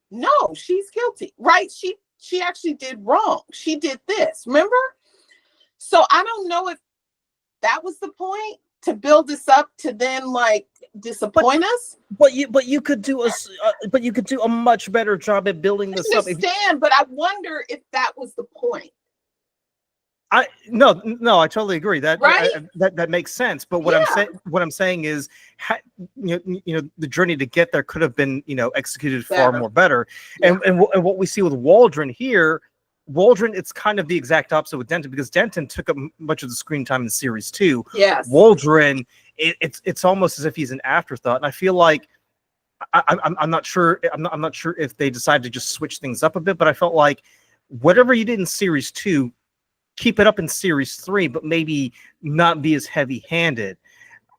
Speaker 2: no, she's guilty, right? She actually did wrong. She did this, remember? So I don't know if that was the point, to build this up to then, like, disappoint us.
Speaker 1: But you could do a much better job at building this up.
Speaker 2: I understand, but I wonder if that was the point.
Speaker 1: No, I totally agree. That
Speaker 2: right?
Speaker 1: that makes sense. But what I'm saying is, the journey to get there could have been executed far more better. Yeah. And what we see with Waldron here, it's kind of the exact opposite with Denton, because Denton took up much of the screen time in series 2.
Speaker 2: Yes.
Speaker 1: Waldron, it's almost as if he's an afterthought, and I feel like I'm not sure if they decided to just switch things up a bit, but I felt like whatever you did in series 2. Keep it up in series 3, but maybe not be as heavy-handed.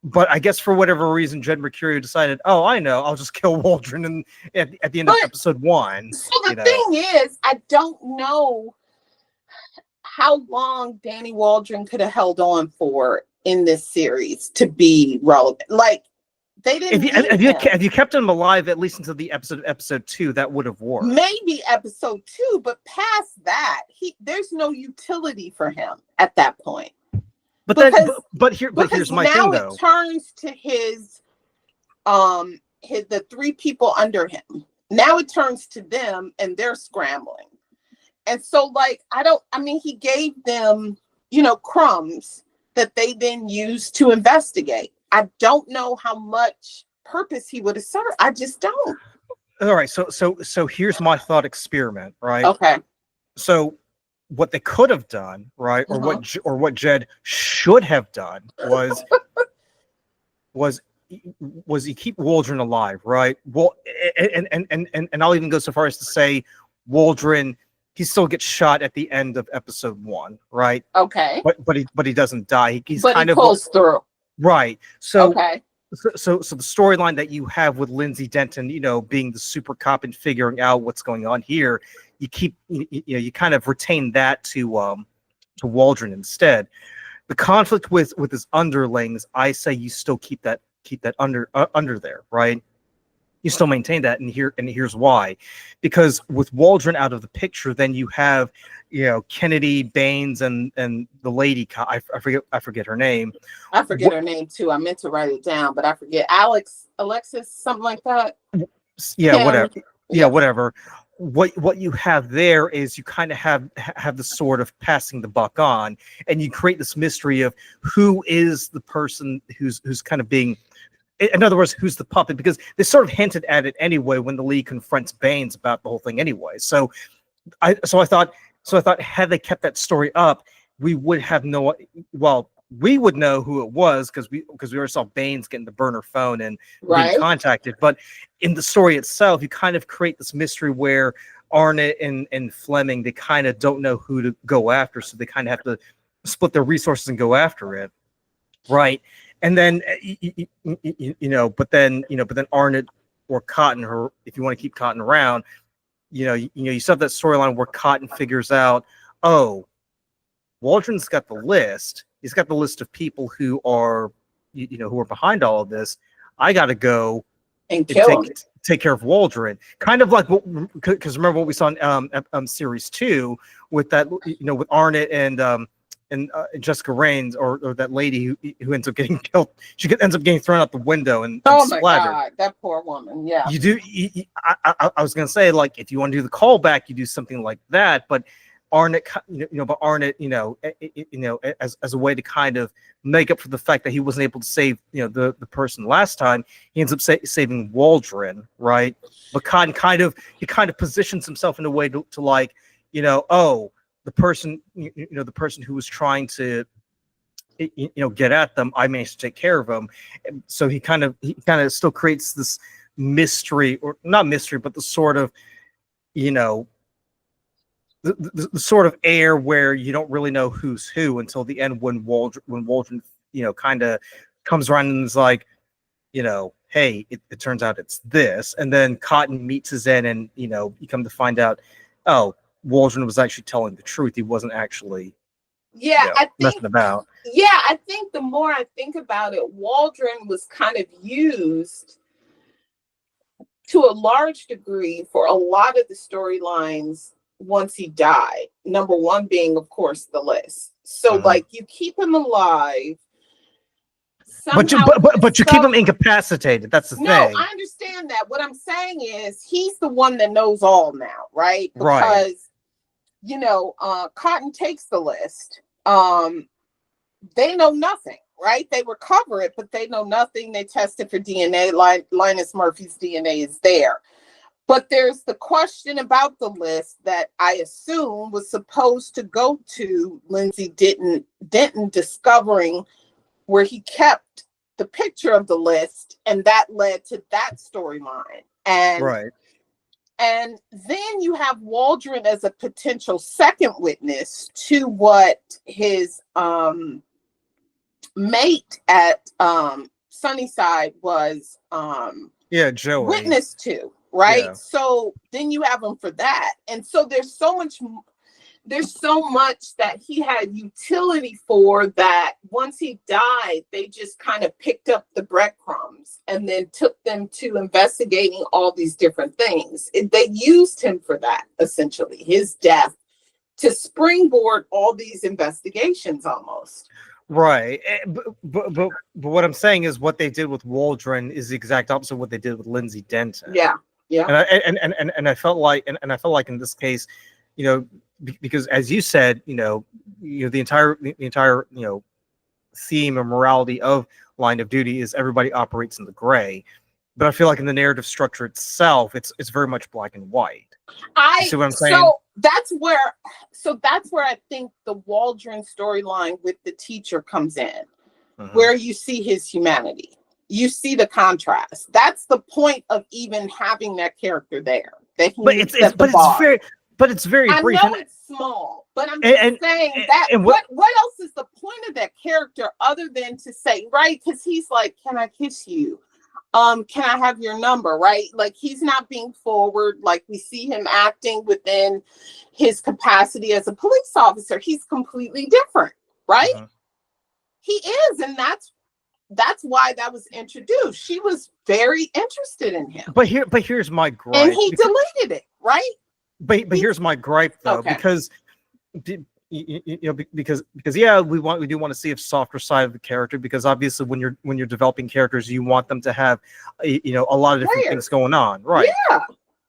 Speaker 1: But I guess for whatever reason, Jed Mercurio decided, oh, I know, I'll just kill Waldron at the end of episode 1.
Speaker 2: So the thing is, I don't know how long Danny Waldron could have held on for in this series to be relevant. Like, they didn't.
Speaker 1: If you kept him alive at least until the episode 2, that would have worked.
Speaker 2: Maybe episode 2, but past that, there's no utility for him at that point.
Speaker 1: But here's my thing, though.
Speaker 2: Now it turns to the 3 people under him. Now it turns to them, and they're scrambling. And so, he gave them, crumbs that they then used to investigate. I don't know how much purpose he would have served. I just don't.
Speaker 1: All right. So here's my thought experiment, right?
Speaker 2: Okay.
Speaker 1: So what they could have done, right, or what Jed should have done was you keep Waldron alive, right? Well, and I'll even go so far as to say Waldron, he still gets shot at the end of episode 1, right?
Speaker 2: Okay.
Speaker 1: But he doesn't die.
Speaker 2: He pulls through.
Speaker 1: Right. So
Speaker 2: okay.
Speaker 1: So the storyline that you have with Lindsay Denton, being the super cop and figuring out what's going on here, you kind of retain that to Waldron instead. The conflict with his underlings, I say you still keep that under there, right? You still maintain that, and here's why. Because with Waldron out of the picture, then you have Kennedy, Baines, and the lady, I forget her name.
Speaker 2: I forget her name too. I meant to write it down, but I forget. Alexis, something like that.
Speaker 1: Yeah, Kim. Whatever. Yeah, whatever. What you have there is you kind of have the sort of passing the buck on, and you create this mystery of who is the person who's kind of being. In other words, who's the puppet? Because they sort of hinted at it anyway when the lead confronts Baines about the whole thing anyway. So I thought had they kept that story up, we would have we would know who it was because we already saw Baines getting the burner phone and being contacted. But in the story itself, you kind of create this mystery where Arnott and Fleming, they kind of don't know who to go after, so they kind of have to split their resources and go after it, right? And then but then Arnott or Cotton, or if you want to keep Cotton around, you still have that storyline where Cotton figures out, oh, Waldron's got the list. He's got the list of people who are who are behind all of this. I got to go
Speaker 2: and
Speaker 1: take care of Waldron. Kind of like because remember what we saw in series 2 with that with Arnott and Jessica Raines, or that lady who ends up getting killed. She ends up getting thrown out the window and splattered.
Speaker 2: My God, that poor woman. Yeah.
Speaker 1: You do. I was gonna say, like, if you want to do the callback, you do something like that. But Arnott, as a way to kind of make up for the fact that he wasn't able to save the person last time, he ends up saving Waldron, right? But Cotton kind of positions himself in a way to like, the person who was trying to get at them, I managed to take care of him. And so he kind of still creates this mystery, or not mystery, but the sort of the sort of air where you don't really know who's who until the end, when Waldron kind of comes around and is like, hey, it turns out it's this. And then Cotton meets his end, and you come to find out, oh, Waldron was actually telling the truth. He wasn't actually messing about.
Speaker 2: Yeah, I think the more I think about it, Waldron was kind of used to a large degree for a lot of the storylines once he died. Number one being, of course, the list. So like, you keep him alive somehow
Speaker 1: but you keep him incapacitated. That's the
Speaker 2: no,
Speaker 1: thing.
Speaker 2: I understand that. What I'm saying is he's the one that knows all now, right?
Speaker 1: Right.
Speaker 2: Because Cotton takes the list. They know nothing, right? They recover it, but they know nothing. They tested for DNA. Linus Murphy's DNA is there. But there's the question about the list that I assume was supposed to go to Lindsay Denton discovering where he kept the picture of the list, and that led to that storyline. And then you have Waldron as a potential second witness to what his mate at Sunnyside was
Speaker 1: Joey
Speaker 2: witness to. Right.
Speaker 1: Yeah.
Speaker 2: So then you have him for that. And so there's so much that he had utility for, that once he died, they just kind of picked up the breadcrumbs and then took them to investigating all these different things. They used him for that, essentially, his death, to springboard all these investigations almost.
Speaker 1: Right. But what I'm saying is what they did with Waldron is the exact opposite of what they did with Lindsay Denton.
Speaker 2: Yeah. Yeah.
Speaker 1: And I felt like in this case, because as you said, the entire theme or morality of Line of Duty is everybody operates in the gray. But I feel like in the narrative structure itself, it's very much black and white. You see what I'm saying?
Speaker 2: So that's where I think the Waldron storyline with the teacher comes in, where you see his humanity. You see the contrast. That's the point of even having that character there. That he
Speaker 1: it's very brief.
Speaker 2: I know it's small, but I'm just saying that. What else is the point of that character other than to say, right? Because he's like, "Can I kiss you? Can I have your number?" Right? Like, he's not being forward. Like, we see him acting within his capacity as a police officer. He's completely different, right? He is, and that's why that was introduced. She was very interested in him.
Speaker 1: But here's my gripe.
Speaker 2: And he deleted it, right?
Speaker 1: But here's my gripe though, because we do want to see a softer side of the character, because obviously when you're developing characters, you want them to have a lot of different things going on, right?
Speaker 2: Yeah.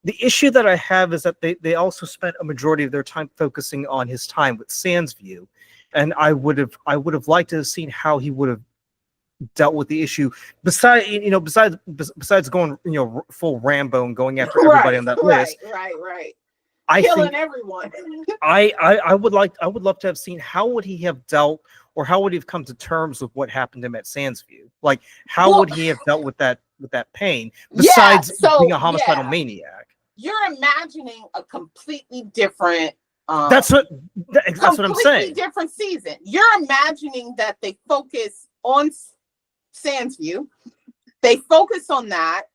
Speaker 1: The issue that I have is that they also spent a majority of their time focusing on his time with Sandsview, and I would have liked to have seen how he would have dealt with the issue besides going full Rambo and going after everybody on that list.
Speaker 2: Right.
Speaker 1: Killing
Speaker 2: everyone.
Speaker 1: I would love to have seen how would he have dealt, or how would he have come to terms with what happened to him at Sandsview? Like, how would he have dealt with that pain besides being a homicidal maniac?
Speaker 2: You're imagining a completely different
Speaker 1: that's what I'm saying.
Speaker 2: Different season. You're imagining that they focus on Sandsview, they focus on that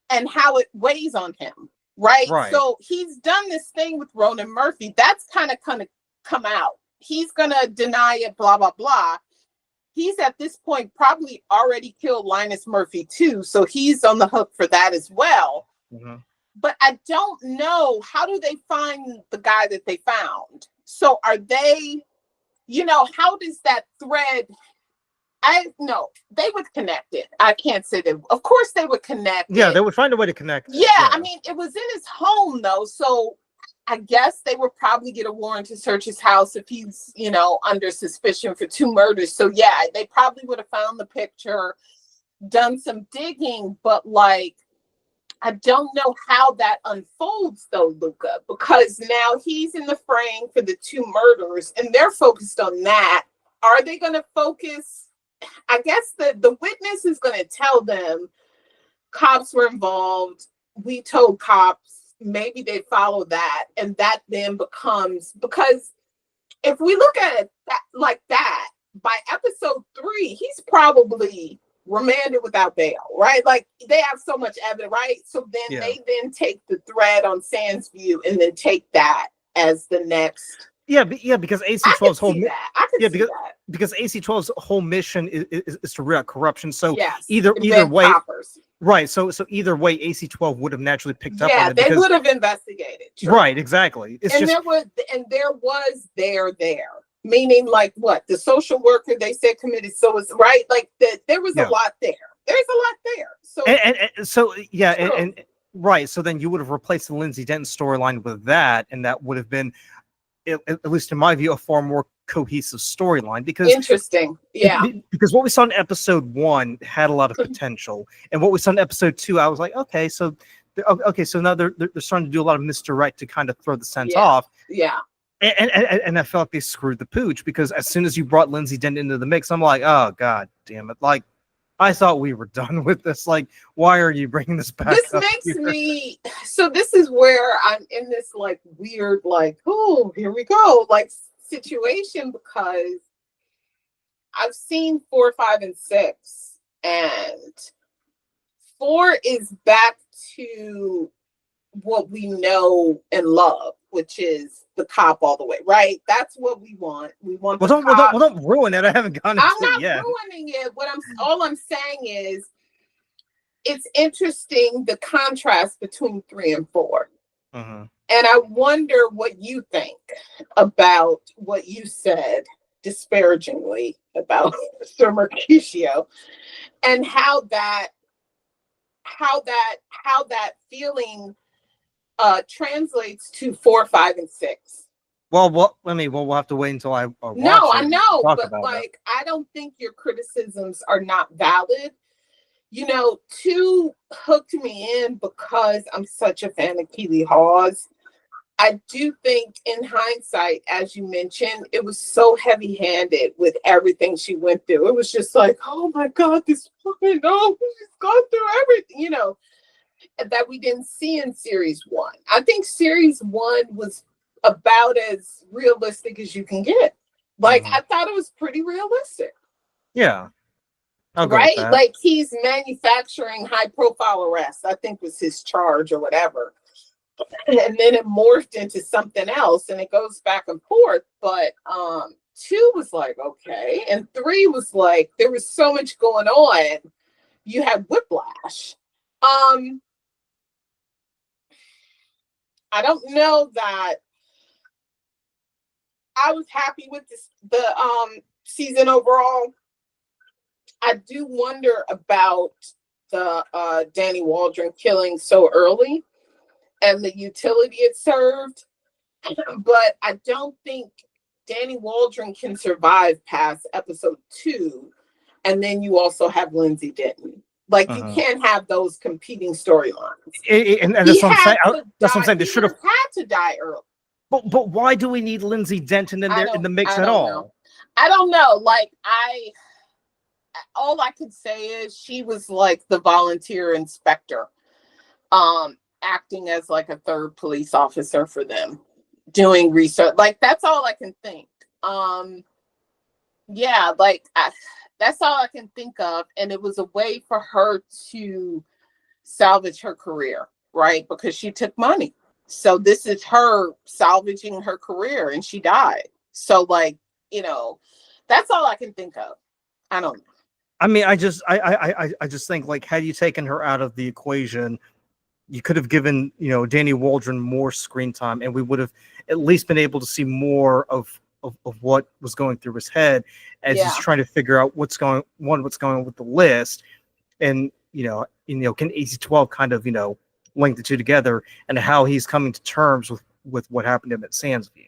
Speaker 2: and how it weighs on him, right? So he's done this thing with Ronan Murphy. That's kind of come out. He's gonna deny it, blah blah blah. He's at this point probably already killed Linus Murphy too, so he's on the hook for that as well. But I don't know, how do they find the guy that they found? So are they, how does that thread? I know they would connect it. I can't say that. Of course, they would connect.
Speaker 1: Yeah, they would find a way to connect.
Speaker 2: Yeah, I mean, it was in his home though, so I guess they would probably get a warrant to search his house if he's, under suspicion for 2 murders. So yeah, they probably would have found the picture, done some digging, but like, I don't know how that unfolds though, Luca, because now he's in the frame for the 2 murders, and they're focused on that. Are they going to focus? I guess the witness is going to tell them cops were involved. We told cops. Maybe they follow that, and that then becomes, because if we look at it like that, by episode 3, he's probably remanded without bail, right? Like, they have so much evidence, right? So then they then take the thread on Sandsview and then take that as the next.
Speaker 1: Because AC-12's whole because AC-12's whole mission is to root out corruption. So either way, right? So either way, AC-12 would have naturally picked up on it.
Speaker 2: Would have investigated. True.
Speaker 1: Right, exactly. There.
Speaker 2: Meaning like what? The social worker they said committed suicide, right? Like that there was a lot there. There's a lot there. So
Speaker 1: and so yeah, and right. So then you would have replaced the Lindsay Denton storyline with that, and that would have been, at least in my view, a far more cohesive storyline. Because
Speaker 2: interesting, yeah.
Speaker 1: Because what we saw in episode 1 had a lot of potential, and what we saw in episode 2, I was like, okay, so now they're starting to do a lot of misdirect to kind of throw the sense off.
Speaker 2: Yeah.
Speaker 1: And I felt like they screwed the pooch, because as soon as you brought Lindsay Denton into the mix, I'm like, oh god damn it! Like, I thought we were done with this. Like, why are you bringing this back?
Speaker 2: This makes me. So this is where I'm in this like weird, like, oh, here we go, like situation, because I've seen 4, 5, and 6, and 4 is back to what we know and love, which is the cop all the way, right? That's what we want. We want.
Speaker 1: Well, don't ruin it. I haven't gone into it yet.
Speaker 2: I'm not ruining it. All I'm saying is, it's interesting the contrast between 3 and 4, and I wonder what you think about what you said disparagingly about Mr. Mercutio, and how that feeling translates to 4, 5, and 6.
Speaker 1: Well, we'll have to wait until I watch it.
Speaker 2: I know, but like, I don't think your criticisms are not valid. 2 hooked me in because I'm such a fan of Keely Hawes. I do think, in hindsight, as you mentioned, it was so heavy-handed with everything she went through. It was just like, oh my God, this woman, she's gone through everything, that we didn't see in series 1. I think series 1 was about as realistic as you can get. Like, I thought it was pretty realistic.
Speaker 1: Yeah.
Speaker 2: Right? Like, he's manufacturing high-profile arrests, I think was his charge or whatever. And then it morphed into something else, and it goes back and forth. But 2 was like, okay. And 3 was like, there was so much going on. You had whiplash. I don't know that I was happy with the season overall. I do wonder about the Danny Waldron killing so early and the utility it served. But I don't think Danny Waldron can survive past episode 2. And then you also have Lindsay Denton. Like, you can't have those competing storylines.
Speaker 1: And that's what I'm saying. That's what I'm saying. They should have
Speaker 2: had to die early.
Speaker 1: But why do we need Lindsay Denton in the mix at all?
Speaker 2: I don't know. Like, all I could say is she was like the volunteer inspector, acting as like a third police officer for them, doing research. Like, that's all I can think. Yeah, like that's all I can think of. And it was a way for her to salvage her career, right? Because she took money. So this is her salvaging her career, and she died. So, like, that's all I can think of. I don't know.
Speaker 1: I mean, I just think, like, had you taken her out of the equation, you could have given, Danny Waldron more screen time, and we would have at least been able to see more of what was going through his head as he's trying to figure out what's going on with the list, and can AC-12 kind of link the two together, and how he's coming to terms with what happened to him at Sandsview.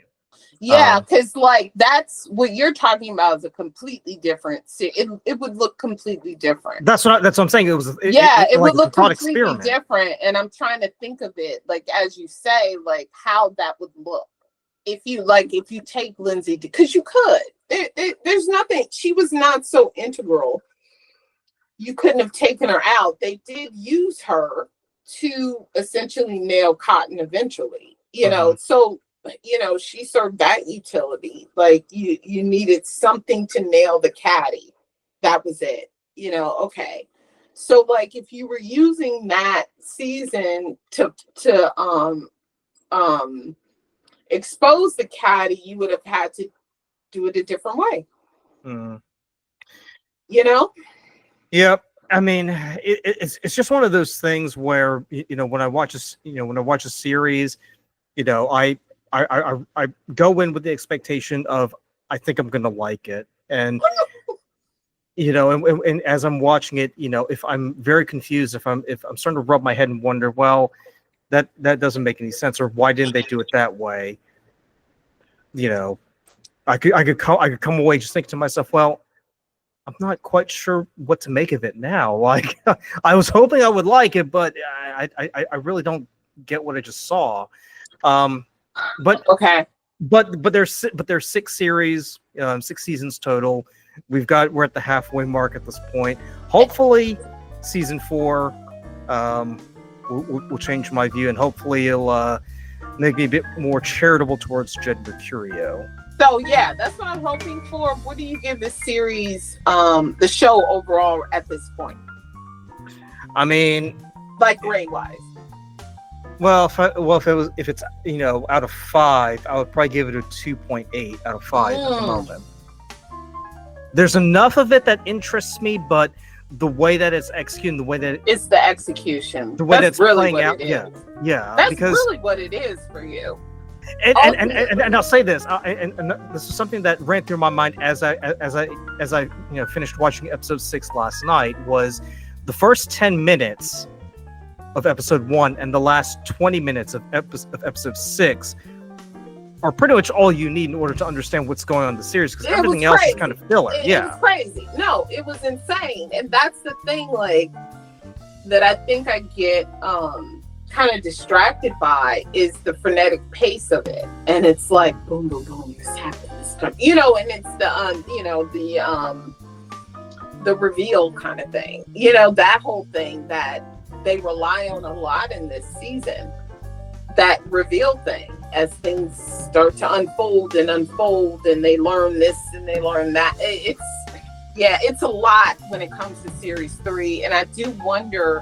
Speaker 2: Yeah, because like, that's what you're talking about is a completely different. It would look completely different.
Speaker 1: That's what I'm saying. It would
Speaker 2: like look completely different. And I'm trying to think of it, like, as you say, like, how that would look if you take Lindsay, because you could. There's nothing. She was not so integral. You couldn't have taken her out. They did use her to essentially nail Cotton eventually. So. She served that utility. Like, you needed something to nail the caddy. That was it. Okay. So, like, if you were using that season to expose the caddy, you would have had to do it a different way.
Speaker 1: Yep. I mean, it's just one of those things where when I watch a series, I go in with the expectation of I think I'm gonna like it. And and as I'm watching it, if I'm very confused, if I'm starting to rub my head and wonder, well, that doesn't make any sense, or why didn't they do it that way? I could come away just thinking to myself, well, I'm not quite sure what to make of it now. Like, I was hoping I would like it, but I really don't get what I just saw. But
Speaker 2: Okay.
Speaker 1: but there's 6 series, 6 seasons total. We're at the halfway mark at this point. Hopefully, season 4 will change my view, and hopefully it'll make me a bit more charitable towards Jed Mercurio.
Speaker 2: So yeah, that's what I'm hoping for. What do you give this series, the show overall at this point?
Speaker 1: I mean,
Speaker 2: like grade wise.
Speaker 1: Well, if it's out of 5, I would probably give it a 2.8 out of 5 at the moment. There's enough of it that interests me, but the way that it's executed, the way that
Speaker 2: it's the execution,
Speaker 1: the way that's
Speaker 2: really
Speaker 1: playing out, yeah,
Speaker 2: that's
Speaker 1: because
Speaker 2: really what it is for you.
Speaker 1: And I'll say this, and this is something that ran through my mind as I finished watching episode 6 last night, was the first 10 minutes of episode 1 and the last 20 minutes of episode 6 are pretty much all you need in order to understand what's going on in the series, because everything else is kind of filler. It was
Speaker 2: crazy. No, it was insane. And that's the thing, like, that I think I get kind of distracted by is the frenetic pace of it. And it's like boom, boom, boom, this happened, this time. And it's the reveal kind of thing. That whole thing that they rely on a lot in this season, that reveal thing, as things start to unfold and they learn this and they learn that. It's a lot when it comes to series 3, and I do wonder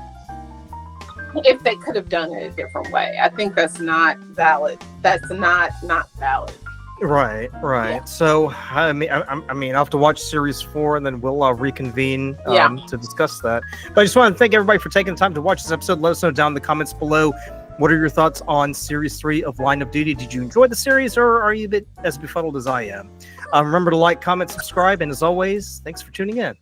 Speaker 2: if they could have done it a different way. I think that's not valid. That's not valid.
Speaker 1: Right. Yeah. So I mean, I'll have to watch series 4 and then we'll reconvene to discuss that. But I just want to thank everybody for taking the time to watch this episode. Let us know down in the comments below, what are your thoughts on series 3 of Line of Duty? Did you enjoy the series, or are you a bit as befuddled as I am? Remember to like, comment, subscribe, and as always, thanks for tuning in.